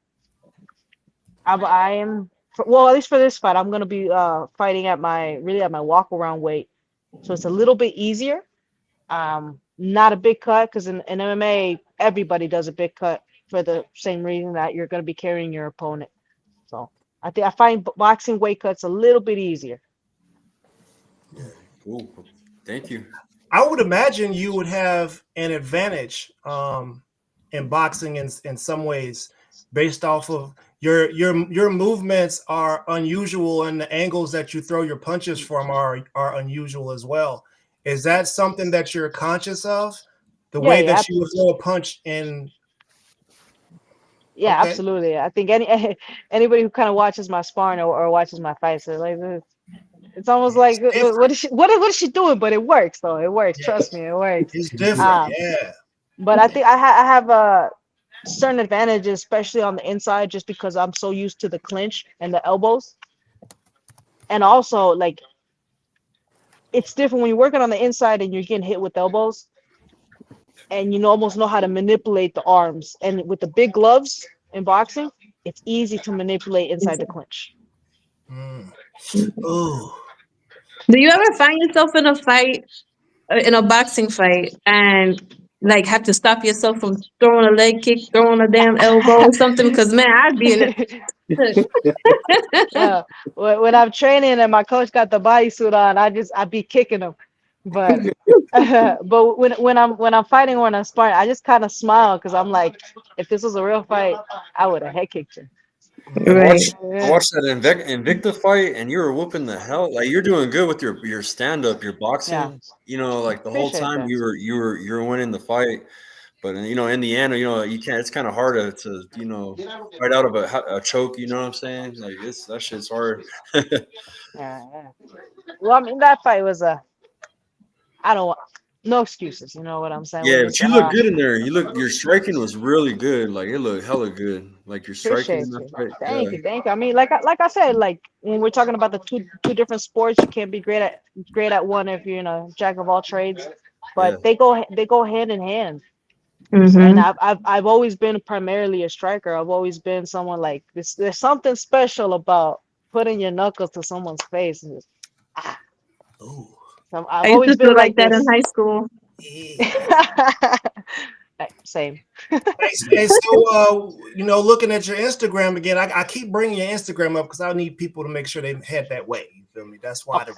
I am well, at least for this fight, I'm gonna be fighting at my really at my walk around weight, so it's a little bit easier. Not a big cut because in MMA everybody does a big cut for the same reason that you're gonna be carrying your opponent. So I think I find boxing weight cuts a little bit easier. Cool. Thank you. I would imagine you would have an advantage in boxing in some ways, based off of your movements are unusual, and the angles that you throw your punches from are unusual as well. Is that something that you're conscious of? The Yeah, way yeah, that you would throw a punch in. yeah, Okay. absolutely. I think anybody who kind of watches my sparring or watches my fights, they're like it's almost like It's different. what is she doing? But it works though. It works. Yeah, Trust me, it works. it's different. Um, Yeah. but I think I have a certain advantages, especially on the inside, just because I'm so used to the clinch and the elbows, and also like it's different when you're working on the inside and you're getting hit with elbows, and you almost know how to manipulate the arms. And with the big gloves in boxing, it's easy to manipulate inside the clinch. Mm. Ooh. Do you ever find yourself in a fight, in a boxing fight, and like have to stop yourself from throwing a leg kick, throwing a damn elbow or something? Because man, I'd be in it. Yeah, when I'm training and my coach got the bodysuit on, I be kicking him, but but when I'm fighting or when I'm sparring, I just kind of smile because I'm like, if this was a real fight, I would have head kicked you. I Mm. Right. watched I Yeah, watched that Invicta fight, and you were whooping the hell. Like you're doing good with your stand up, your yeah, boxing. Like the whole appreciate time that. you were winning the fight. But in the end, you can't. It's kind of hard to fight out of a choke. You know what I'm saying? Like that shit's hard. Yeah, yeah. Well, I mean that fight was I don't want no excuses. You know what I'm saying? We Yeah, but just you look good in there. Your striking was really good. Like it looked hella good. Like your striking in appreciate that you. fight. Thank Yeah, you, thank you. I mean, like I said, like when we're talking about the two different sports, you can't be great at one if you're jack of all trades, yeah. but they go hand in hand. So, and Mm-hmm. I've always been primarily a striker. I've always been someone like this. There's something special about putting your knuckles to someone's face and just ah. Ooh. So I I've used to always feel been like like that in this. high school. Yeah. Same. And so, looking at your Instagram again, I keep bringing your Instagram up because I need people to make sure they head that way. You feel me? That's Oh, why the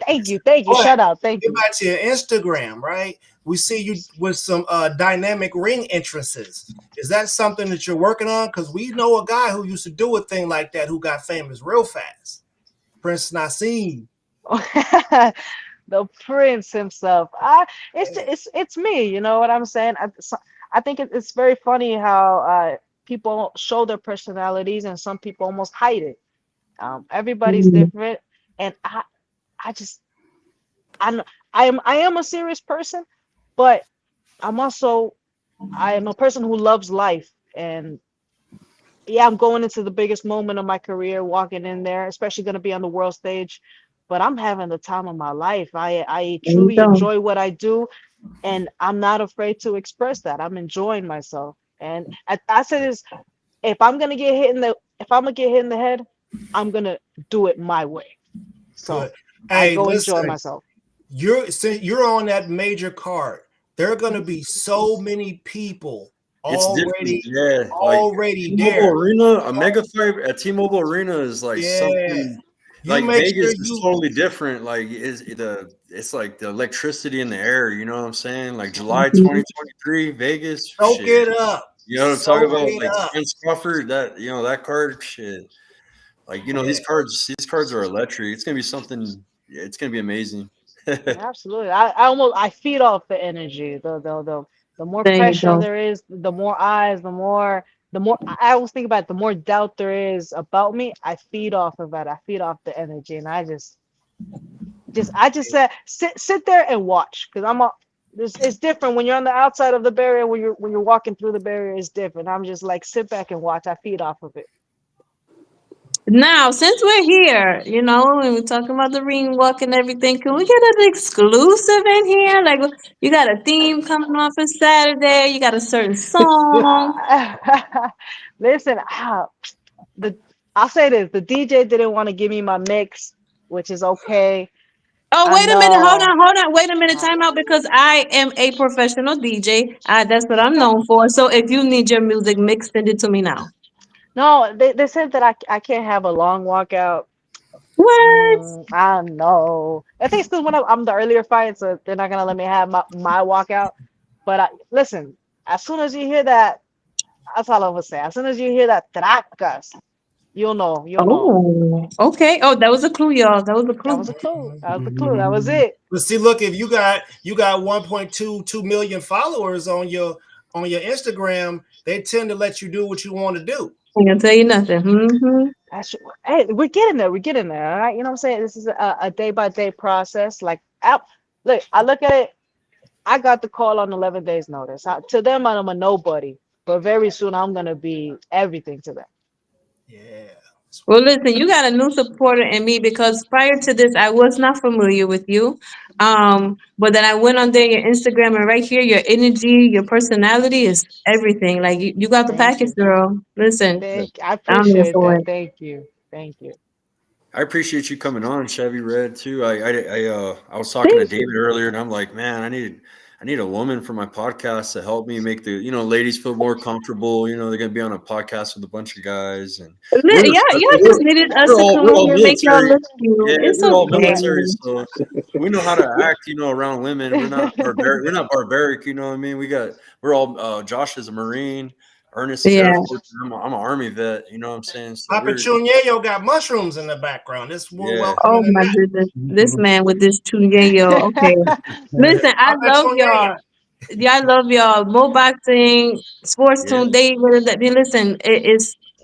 thank repetitiveness. you, thank you. But Shout out, thank get you. back to your Instagram, right? We see you with some dynamic ring entrances. Is that something that you're working on? Because we know a guy who used to do a thing like that who got famous real fast. Prince Nassim. The prince himself. It's me. You know what I'm saying? I think it's very funny how people show their personalities and some people almost hide it. Everybody's Mhm. different, and I just I'm I am a serious person, but I'm also I am a person who loves life, and yeah, I'm going into the biggest moment of my career, walking in there, especially going to be on the world stage. But I'm having the time of my life. I There you truly go. enjoy what I do, and I'm not afraid to express that. I'm enjoying myself. And I say this: if I'm gonna get hit in the head, I'm gonna do it my way. So Good. I Hey, go enjoy listen, myself. since you're on that major card, there are going to be so many people It's different. already Yeah, like already T-Mobile there. Arena, a mega fight at T-Mobile Arena is like Yeah. something. You Like make sure Vegas is you totally different. Like it's like the electricity in the air. You know what I'm saying? Like July Mhm. 2023, Vegas. soak Shit. it up. You know what I'm talking Soak about? it Like up. Spence Crawford. That card. Shit. Like Yeah. these cards are electric. It's gonna be something. Yeah, it's gonna be amazing. Absolutely. I feed off the energy. The more There you pressure go. there is, the more eyes, the more the more I always think about it, the more doubt there is about me, I feed off of that. I feed off the energy, and I just said sit there and watch because it's different when you're on the outside of the barrier. When you're walking through the barrier, it's different. I'm just like sit back and watch. I feed off of it. Now, since we're here, and we're talking about the ring walk and everything, can we get an exclusive in here? Like, you got a theme coming on for Saturday. You got a certain song. Listen, the I'll say this: the DJ didn't want to give me my mix, which is okay. Oh, I wait a minute. Hold know. on. Hold on. Wait a minute. Time out because I am a professional DJ. That's what I'm Okay. known for. So if you need your music mixed, send it to me now. No, they said that I can't have a long walkout. What? I know. I think it's because when I'm the earlier fight, so they're not gonna let me have my walkout. But listen, as soon as you hear that, that's all I'm gonna say. As soon as you hear that tracas, you'll know. You'll know. Oh, okay. Oh, that was a clue, y'all. That was a That clue. was a clue. That was the clue. That was it. But see, look, if you got 1.22 million followers on your Instagram, they tend to let you do what you want to do. I ain't gonna tell you nothing. Hey, we're getting there. We're getting there. All right. You know what I'm saying? This is a day by day process. Like, look, I look at it. I got the call on 11 days notice. To them, I'm a nobody, but very soon I'm gonna be everything to them. Yeah. Well, listen, you got a new supporter in me because prior to this, I was not familiar with you. But then I went on there, your Instagram, and right here, your energy, your personality is everything. Like you got the Thank package, you. girl. Listen, I I'm here appreciate for that. it. Thank you. Thank you. I appreciate you coming on, Chevy Red too. I was talking to Thank you. David earlier, and I'm like, man, I need a woman for my podcast to help me make the ladies feel more comfortable. They're gonna be on a podcast with a bunch of guys, and Y'all just needed us to come we're over all here and make y'all military. look cute. Yeah, It's we're all okay. military, so we know how to act. Around women. We're not barbaric. We're not barbaric. You know what I mean? We're all. Josh is a Marine. Ernest is Air Yeah. Force. I'm an Army vet. You know what I'm saying? So Papa we're Chunyeyo got mushrooms in the background. It's more yeah. welcoming Oh than my that. goodness. This man with this chunyeyo. Okay. Listen, I Papa love Chunyeyo. y'all. Yeah, I love y'all. Mo Boxing, Sports Yeah. Tune, listen,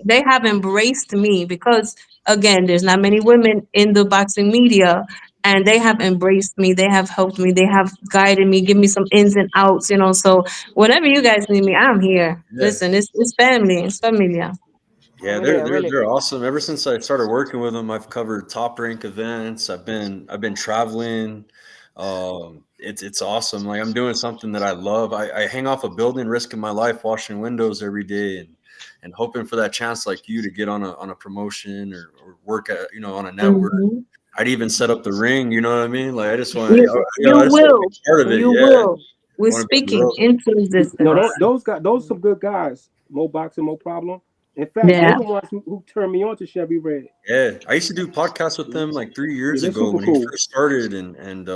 they have embraced me because again, there's not many women in the boxing media, and they have embraced me. They have helped me. They have guided me, give me some ins and outs. So whenever you guys need me, I'm here. Yeah. Listen, it's family. It's familia. Yeah, Really, I really they're appreciate awesome. Ever since I started working with them, I've covered top rank events. I've been traveling. It's awesome. Like I'm doing something that I love. I hang off a building, risking my life, washing windows every day, and hoping for that chance like you to get on a promotion or work at on a network. Mhm. I'd even set up the ring. You know what I mean? Like I just want You, you I just want to will. be part of it. You Yeah, will. We're I want to be on the speaking road. into No, existence. those some good guys. Mo boxing, no problem. In fact, they Yeah. the ones who turned me on to Chevy Red. Yeah, I used to do podcasts with them like 3 years Yeah, they're ago super when he cool. first started, and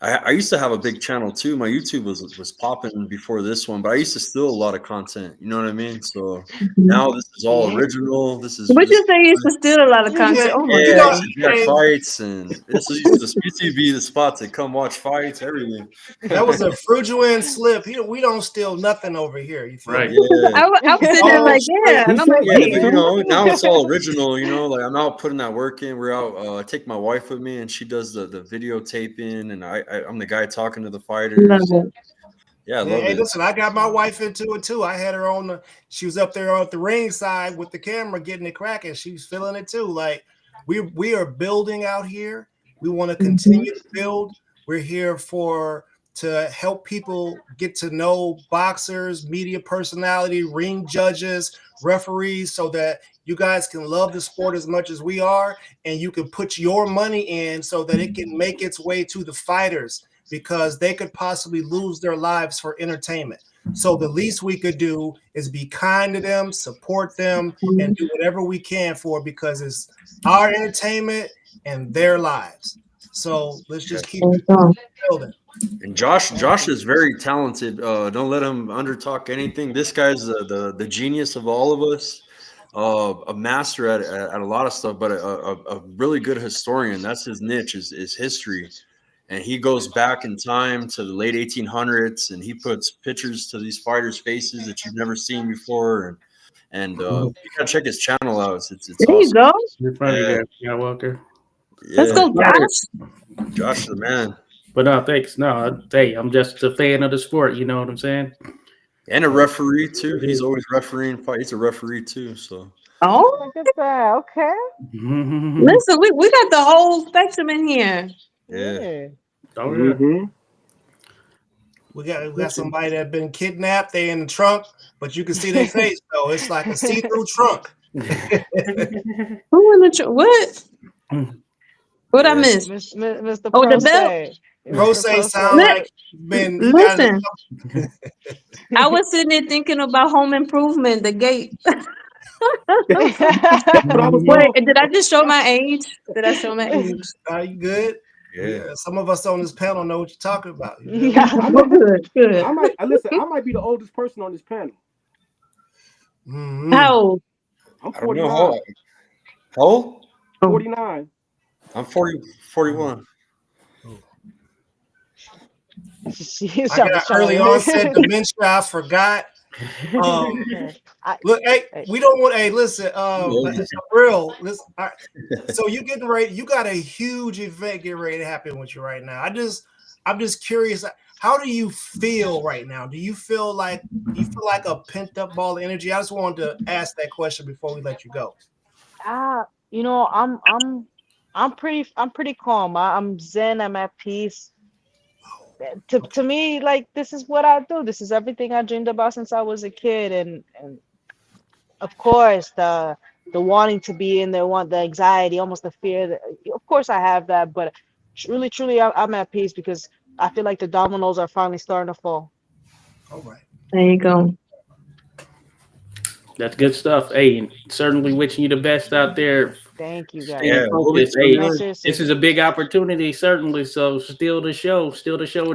I used to have a big channel too. My YouTube was popping before this one, but I used to steal a lot of content. You know what I mean? So Mhm. now this is all it. original. Would you say you used to steal a lot of Yeah, content? Oh my you Yeah, I know, used goodness. to jack hey, fights, and used to be the spot to come watch fights, everything. that was a Frujuan slip. We don't steal nothing over here. You feel Right. me? Yeah, I was sitting there All like, straight. yeah. He And I'm like, said yeah, he wait, but said now it's all original. Like I'm out putting that work in. We're out. I take my wife with me, and she does the videotaping, and I'm the guy talking to the love fighters. it. Yeah, I Yeah, love hey, it. listen, I got my wife into it too. I had her on she was up there on the ring side with the camera getting it cracking. She's feeling it too. Like we are building out here. We want to Mhm. continue to build. We're here to help people get to know boxers, media personality, ring judges, referees, so that you guys can love the sport as much as we are, and you can put your money in so that it can make its way to the fighters because they could possibly lose their lives for entertainment. So the least we could do is be kind to them, support them, and do whatever we can for because it's our entertainment and their lives. So let's Yeah. just keep There you go. building. And Josh Definitely. is very talented. Don't let him undertalk anything. This guy's the genius of all of us. A master at a lot of stuff, but a really good historian. That's his niche is history, and he goes back in time to the late 1800s, and he puts pictures to these fighters' faces that you've never seen before, And you gotta check his channel out. It's There you awesome. go. You're funny Yeah. there, Scott Walker. Let's Yeah, go, Josh. Josh the man. But no, thanks. No, hey, I'm just a fan of the sport. You know what I'm saying? And a referee too. He's always refereeing fight. He's a referee too. So Oh, Look at that. Okay. listen, we got the whole spectrum in here. yeah. Oh, yeah. Mm-hmm. We got somebody that been kidnapped. They in the trunk, but you can see their face though. It's like a see-through trunk. Who in the what? What I Yeah. missed? Mr. Oh, the Pro belt. say. Rose Mr. Pro sound Li- like he got Listen, I was sitting there thinking about Home Improvement, the gate. That's what I was Wait, doing. did I just show my age? Did I show my age? Are you good? Yeah. Some of us on this panel know what you're talking about. You know? Yeah. Oh, good, good. I might be the oldest person on this panel. Mhm. How old? I'm I don't know 49. how old? 49. I'm 41. She's I got early onset dementia. I forgot. Look, hey, we don't want. Hey, listen, real. Listen, so you getting ready? You got a huge event getting ready to happen with you right now. I'm just curious. How do you feel right now? Do you feel like a pent up ball of energy? I just wanted to ask that question before we let you go. You know, I'm pretty calm. I'm zen. I'm at peace. To me, like, this is what I do. This is everything I dreamed about since I was a kid, and of course the wanting to be in there, want the anxiety, almost the fear. That, of course, I have that, but truly, I'm at peace because I feel like the dominoes are finally starting to fall. All right. There you go. That's good stuff. Hey, certainly wishing you the best out there. Thank you, guys. Yeah. Focused. We'll be Hey, No, doing- seriously. this is a big opportunity, certainly. So still the show in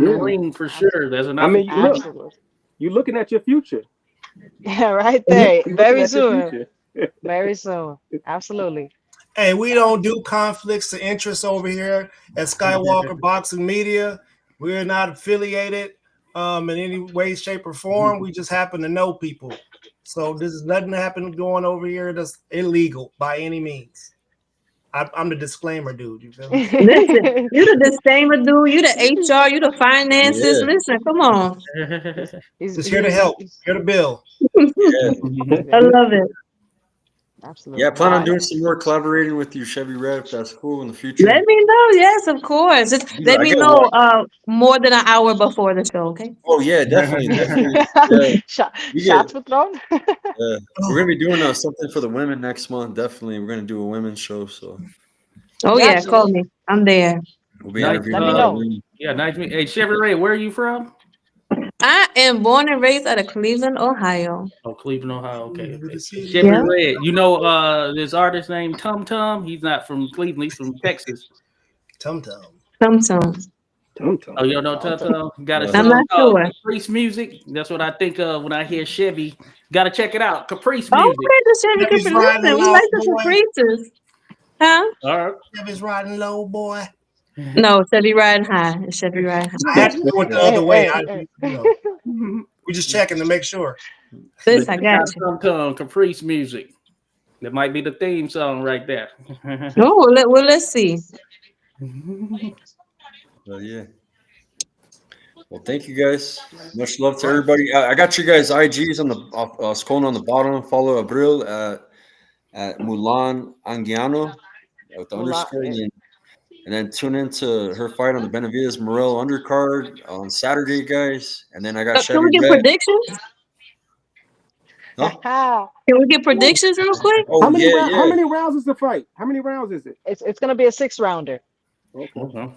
the Yeah. ring for sure. That's an I mean, opportunity. look, Absolutely. you're looking at your future. Yeah, right You're there. looking Very at your soon. future. Very soon. Absolutely. Hey, we don't do conflicts of interest over here at Skywalker Boxing Media. We're not affiliated in any way, shape, or form. We just happen to know people. So this is nothing going over here that's illegal by any means. I'm the disclaimer dude. You feel me? Listen, you the disclaimer dude, you the HR, you the finances. Yeah. Listen, come on. Just here to help, here to build. I love it. Absolutely. Yeah, I plan on doing some more collaborating with you, Chevy Red, if that's cool in the future. Let me know. Yes, of course. Just Dude, let I me get know more than an hour before the show, okay? Oh yeah, definitely. Yeah. Shots were thrown. We're gonna be doing something for the women next month. Definitely, we're gonna do a women's show. So Oh Yeah, yeah, call me. I'm there. we'll be Nice. interviewing. Let me a lot of know. women. Yeah, nice to meet. Hey, Chevrolet, where are you from? I am born and raised out of Cleveland, Ohio. Oh, Cleveland, Ohio. Okay. Good to see you. Chevy Yeah. Red. You know this artist named Tum Tum? He's not from Cleveland, he's from Texas. Tum Tum. Sometimes. Tum-tum. Oh, you don't know Tum Tum? Got a I'm song not called sure. Caprice Music. That's what I think of when I hear Chevy. Gotta check it out. Caprice Oh, Music. okay, the Chevy Chevy's Caprice. riding Listen, we low, like the boy. Caprices. Huh? All right. Chevy's riding low, boy. No, Chevy riding high. It's Chevy riding I high. had to do it the other way. Hey. We just checking to make sure. Listen, I got you. Tum Tum, Caprice Music. That might be the theme song right there. Oh, let's see. Well, yeah. Well, thank you guys. Much love to everybody. I got you guys IGs on the scrolling on the bottom. Follow Abril at Mulan Anguiano with the Mulan, underscore, yeah. and then tune into her fight on the Benavidez-Morrell undercard on Saturday, guys. And then I got Can Chevy we get Red. predictions? Huh? Can we get predictions real quick? Oh How many yeah, How yeah. many rounds is the fight? How many rounds is it? It's gonna be a 6-rounder. Okay. Okay.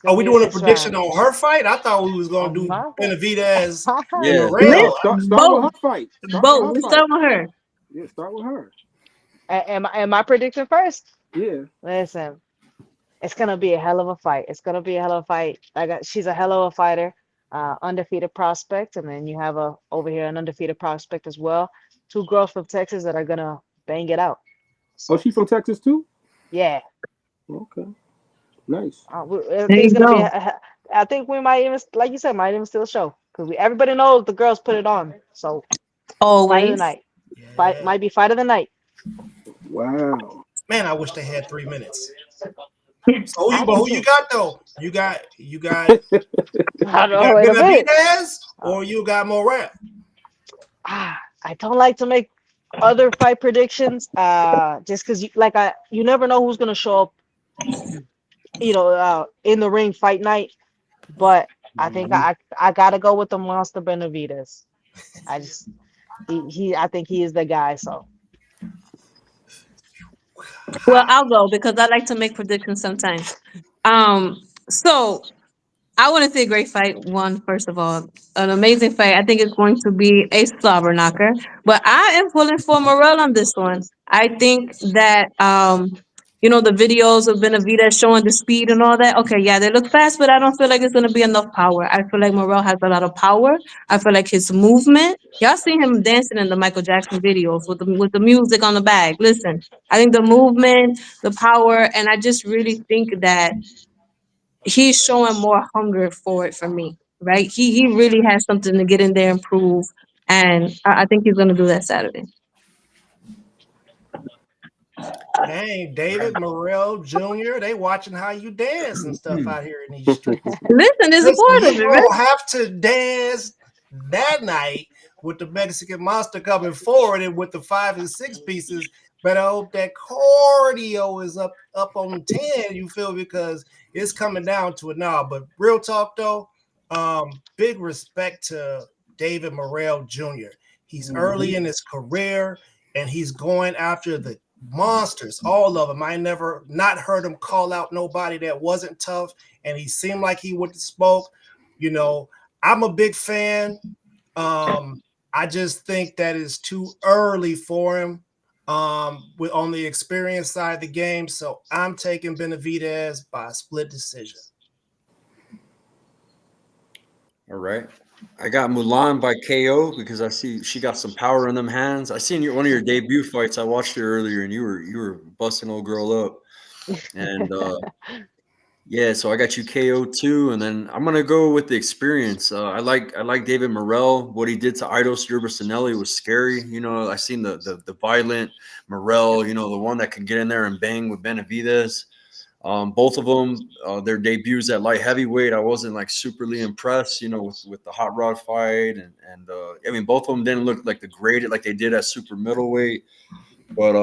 Are we doing a prediction on her fight? I thought we was gonna do Benavidez Yeah. and Morrell. Start with her fight. Both. Let's start with her. Yeah, start with her. Am I predicting first? Yeah. Listen, it's gonna be a hell of a fight. It's gonna be a hell of a fight. She's a hell of a fighter, undefeated prospect, and then you have over here an undefeated prospect as well. 2 girls from Texas that are gonna bang it out. Oh, she's from Texas too? Yeah, Okay. Nice. I There think it's you gonna be. go. I think we might even, like you said, might even still show because everybody knows the girls put it on. So fight of the Always. night. Fight might be fight of the night. Wow. Man, I wish they had 3 minutes. So I who do you too. got though? You got I don't know. Wait a minute. Benavidez or you got Morrell? I don't like to make other fight predictions. Just because you never know who's gonna show up. In the ring fight night. But I think I gotta go with the monster Benavidez. I just I think he is the guy. So Well, I'll go because I like to make predictions sometimes. So I want to see a great fight. One, first of all, an amazing fight. I think it's going to be a slobber knocker. But I am pulling for Morrell on this one. I think that the videos of Benavidez showing the speed and all that. Okay, yeah, they look fast, but I don't feel like it's gonna be enough power. I feel like Morrell has a lot of power. I feel like his movement. Y'all seen him dancing in the Michael Jackson videos with the music on the bag. Listen, I think the movement, the power, and I just really think that he's showing more hunger for it for me, right? He really has something to get in there and prove, and I think he's gonna do that Saturday. Dang, David Morrell Jr. They watching how you dance and stuff out here in these streets. Listen, it's Listen, supportive, you right? don't have to dance that night with the Mexican monster coming forward and with the 5 and 6 pieces. But I hope that cardio is up on 10, you feel, because it's coming down to it now. But real talk though, big respect to David Morrell Jr. He's early in his career and he's going after the monsters, all of them. I never not heard him call out nobody that wasn't tough, and he seemed like he would have spoke. I'm a big fan. I just think that it's too early for him on the experience side of the game. So I'm taking Benavidez by a split decision. All right. I got Mulan by KO because I see she got some power in them hands. I seen one of your debut fights. I watched it earlier, and you were busting old girl up. And yeah, so I got you KO too, and then I'm gonna go with the experience. I like David Morrell. What he did to Idos Yerbasinelli was scary. I seen the violent Morrell. The one that could get in there and bang with Benavidez. Both of them, their debuts at light heavyweight, I wasn't like superly impressed, with the hot rod fight, and I mean, both of them didn't look like the greatest like they did at super middleweight. But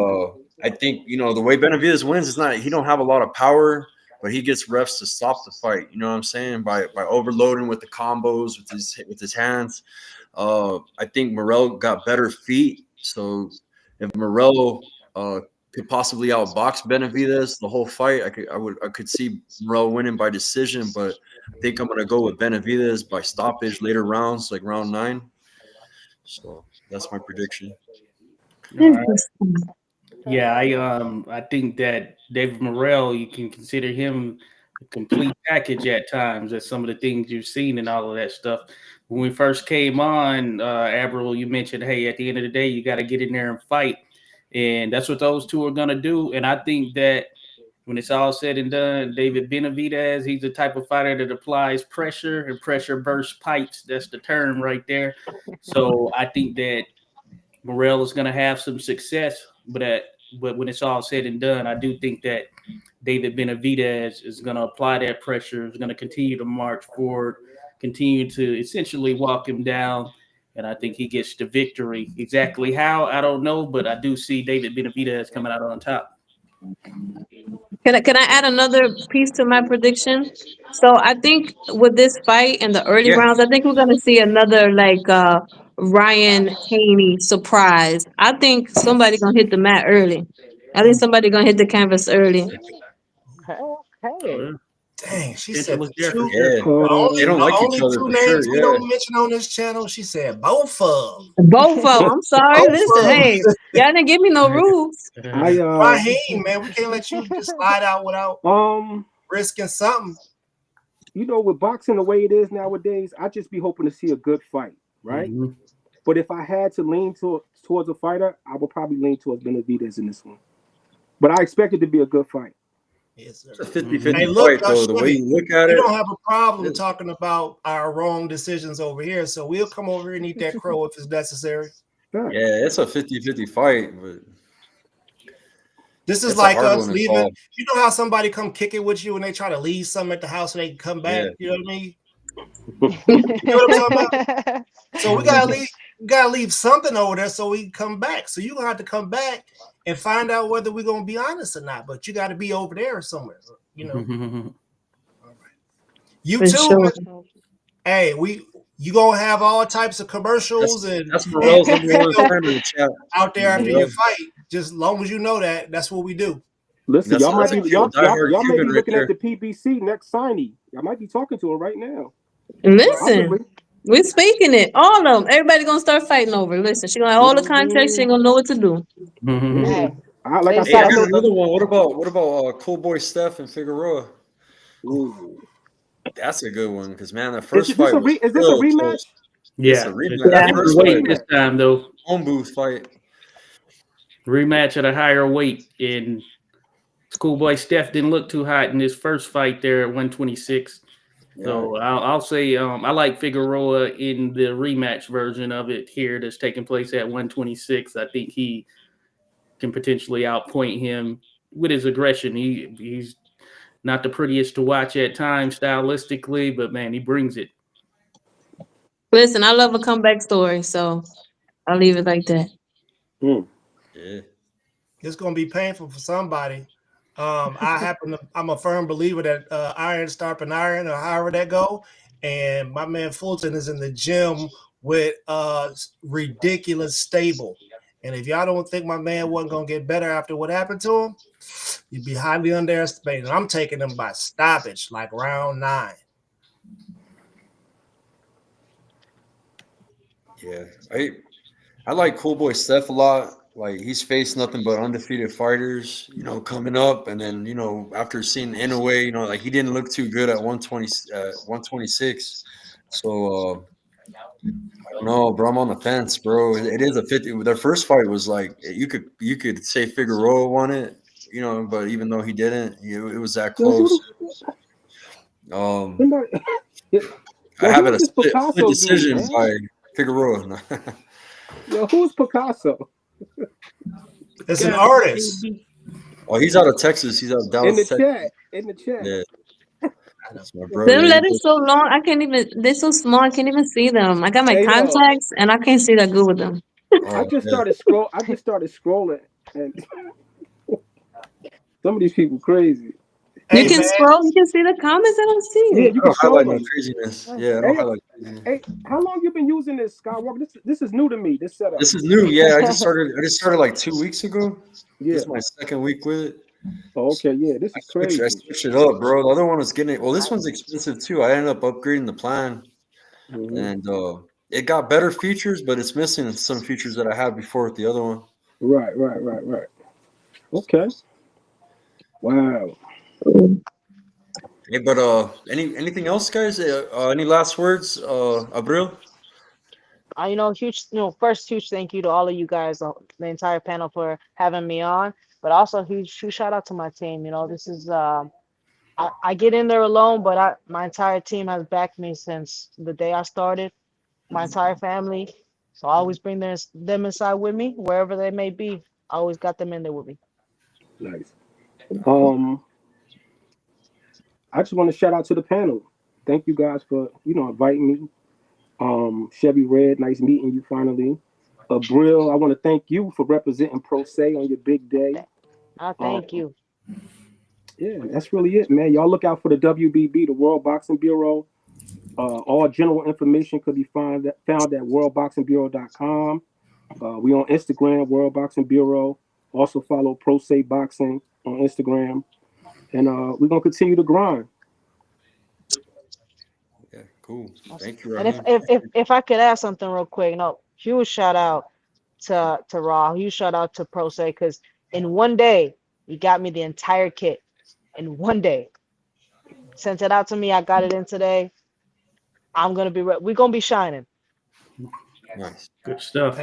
I think the way Benavidez wins is not he don't have a lot of power, but he gets refs to stop the fight. You know what I'm saying? By overloading with the combos with his hands. I think Morrell got better feet, so if Morrell could possibly outbox Benavidez the whole fight, I could see Morrell winning by decision, but I think I'm gonna go with Benavidez by stoppage later rounds, like round 9. So that's my prediction. All right. Yeah, I think that David Morrell, you can consider him a complete package at times. That's some of the things you've seen and all of that stuff. When we first came on, Abril, you mentioned, hey, at the end of the day, you got to get in there and fight. And that's what those two are going to do. And I think that when it's all said and done, David Benavidez, he's the type of fighter that applies pressure, and pressure bursts pipes. That's the term right there. So I think that Morrell is going to have some success, but when it's all said and done, I do think that David Benavidez is going to apply that pressure, is going to continue to march forward, continue to essentially walk him down, and I think he gets the victory. Exactly how, I don't know, but I do see David Benavidez coming out on top. Can I add another piece to my prediction? So I think with this fight in the early Yeah. rounds, I think we're gonna see another Ryan Haney surprise. I think somebody gonna hit the mat early. I think somebody gonna hit the canvas early. Okay. Dang, she Potential said was the there for two. sure. Yeah. They don't The like each only other two for sure. names we Yeah. don't mention on this channel. She said both of Both of them. I'm sorry. Both Listen, of 'em. hey, y'all didn't give me no rules. I them. Raheem, man, we can't let you just slide out without risking something. With boxing the way it is nowadays, I just be hoping to see a good fight, right? Mm-hmm. But if I had to lean towards a fighter, I would probably lean towards Benavidez in this one. But I expect it to be a good fight. Yes, sir. It's a 50-50 Hey, look, fight, though. The way you look at we it. don't have a problem talking about our wrong decisions over here, so we'll come over here and eat that crow if it's necessary. Fact. Yeah, it's a 50-50 fight, but This is it's a like hard us one to leaving. call. You know how somebody come kick it with you and they try to leave something at the house so they can come back? Yeah. You know what I mean? You know what I'm talking about? So we gotta leave something over there so we can come back. So you're gonna have to come back and find out whether we're gonna be honest or not. But you gotta be over there somewhere, you know. All right. You For too, sure. man. Hey, you gonna have all types of commercials That's and Morrell's number one friend in the chat. out there after Morrell. your fight. Just as long as you know that, that's what we do. Listen, That's y'all might be a y'all diehard may Cuban be right looking there. at the PBC next signing. Y'all might be talking to him right now. Listen, Possibly. we're speaking it. All of them. Everybody gonna start fighting over. Listen, she gonna have all the contracts. She ain't gonna know what to do. Hey, Like I they Hey, I said, got got to another one. What about Cool Boy Steph and Figueroa? ooh. That's a good one because man, the Is first this fight a was is this a real rematch? close. It's Yeah, a rematch. it's a That Yeah. first different weight fight, this time though. home booth fight. Rematch at a higher weight, and Schoolboy Steph didn't look too hot in his first fight there at 126. So I'll say I like Figueroa in the rematch version of it here that's taking place at 126. I think he can potentially outpoint him with his aggression. He's not the prettiest to watch at times stylistically, but man, he brings it. Listen, I love a comeback story, so I'll leave it like that. Yeah. It's gonna be painful for somebody. I'm a firm believer that iron sharpen iron, or however that go. And my man Fulton is in the gym with ridiculous stable. And if y'all don't think my man wasn't gonna get better after what happened to him, you'd be highly underestimated. I'm taking him by stoppage, like round 9. Yeah. I like Cool Boy Steph a lot. Like he's faced nothing but undefeated fighters, coming up, and then after seeing Inoue, like he didn't look too good at 126. So I don't know, bro. I'm on the fence, bro. It is a 50. Their first fight was like you could say Figueroa won it, but even though he didn't, it was that Yo, close. somebody, I yo, have it who's a this split Picasso dude, decision man? by Figueroa. Yo, who's Picasso? It's an artist. Oh, he's out of Texas. He's out of Dallas, Texas. In the chat. Yeah, that's my brother. Them letters so long, I can't even. They're so small, I can't even see them. I got my Hey, yo, contacts, and I can't see that good with them. I Oh, just yeah. started scrolling, and some of these people crazy. You Hey can man, scroll. You can see the comments. I don't see Yeah, it. you I can don't scroll highlight no them. craziness. That's Yeah, I don't Hey, highlight craziness. hey, how long you been using this Skywalker? This is new to me. This setup. This is new. Yeah, I just started like 2 weeks ago. Yeah. This is my second week with it. Oh, okay. Yeah, this I is switched crazy. it up, bro. The other one was getting it. Well, this one's expensive too. I ended up upgrading the plan, Mhm. and it got better features, but it's missing some features that I had before with the other one. Right. Okay. Wow. Hey, but anything else, guys? Any last words, Abril? First huge thank you to all of you guys, the entire panel for having me on, but also huge shout out to my team. This is I get in there alone, but my entire team has backed me since the day I started. My entire family, so I always bring them inside with me wherever they may be. I always got them in there with me. Nice. Um, I just want to shout out to the panel. Thank you guys for inviting me. Chevy Red, nice meeting you finally. Abril, I want to thank you for representing Pro Se on your big day. I thank you. Yeah, that's really it, man. Y'all look out for the WBB, the World Boxing Bureau. All general information could be found at worldboxingbureau.com. We on Instagram, World Boxing Bureau. Also follow Pro Se Boxing on Instagram. And we're going to continue to grind. Yeah, cool. Thank you, And Rahim. if I could add something real quick, huge shout out to Raw, huge shout out to Pro Se, because in one day he got me the entire kit. In one day, sent it out to me. I got it in today. We're gonna be shining. Nice. Good stuff.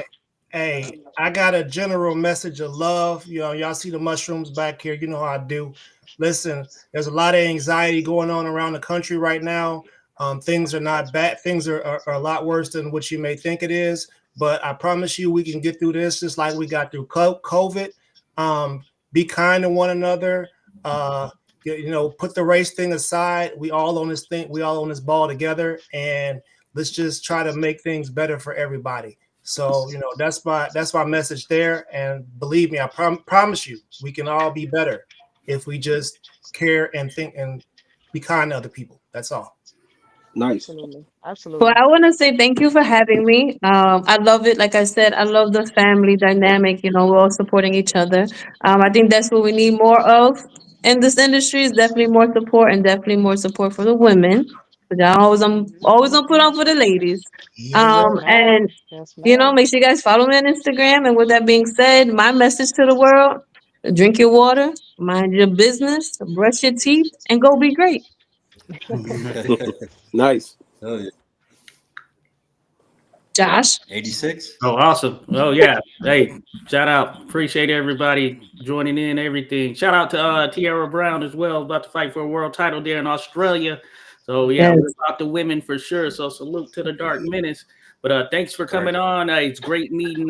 hey, I got a general message of love. Y'all see the mushrooms back here. You know how I do. Listen, there's a lot of anxiety going on around the country right now. Things are not bad. Things are a lot worse than what you may think it is. but I promise you we can get through this just like we got through COVID. Be kind to one another. Put the race thing aside. We all on this thing. We all on this ball together, and let's just try to make things better for everybody. So that's my message there. And believe me, I promise you, we can all be better if we just care and think and be kind to other people. That's all. Nice. Absolutely. Well, I want to say thank you for having me. I love it. Like I said, I love the family dynamic. We're all supporting each other. I think that's what we need more of in this industry. Is definitely more support, and definitely more support for the women. But I'm always gonna put on for the ladies. And Yes, ma'am. make sure you guys follow me on Instagram. And with that being said, my message to the world: drink your water, mind your business, brush your teeth, and go be great. Nice. Hell yeah. Josh. 86. Oh, awesome. Oh, yeah. Hey, shout out. Appreciate everybody joining in, everything. Shout out to Tiara Brown as well, about to fight for a world title there in Australia. So, yeah, Yes. we're about the women for sure. So, salute to the Dark Menace. But thanks for coming on. It's great meeting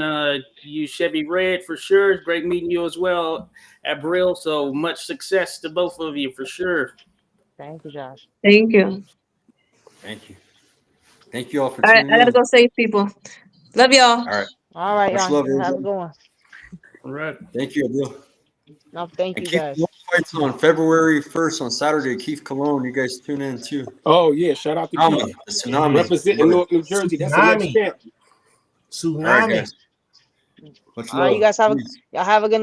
you, Chevy Red, for sure. It's great meeting you as well, Abril. So, much success to both of you for sure. Thank you, Josh. Thank you. Thank you. Thank you all for All right, tuning I gotta in. go save people. Love y'all. All right. Much love, y'all. Have a everybody. good one. All right. Thank you, Abril. No, thank And you Keith guys. Cologne fights on February 1st on Saturday. Keith Cologne, you guys tune in too. Oh yeah, shout out to Tsunami. Keith. The Tsunami. Representing North New Jersey. That's the next Tsunami. champ. Tsunami. All right, guys. Much All right, love. you guys Peace. y'all have a good night.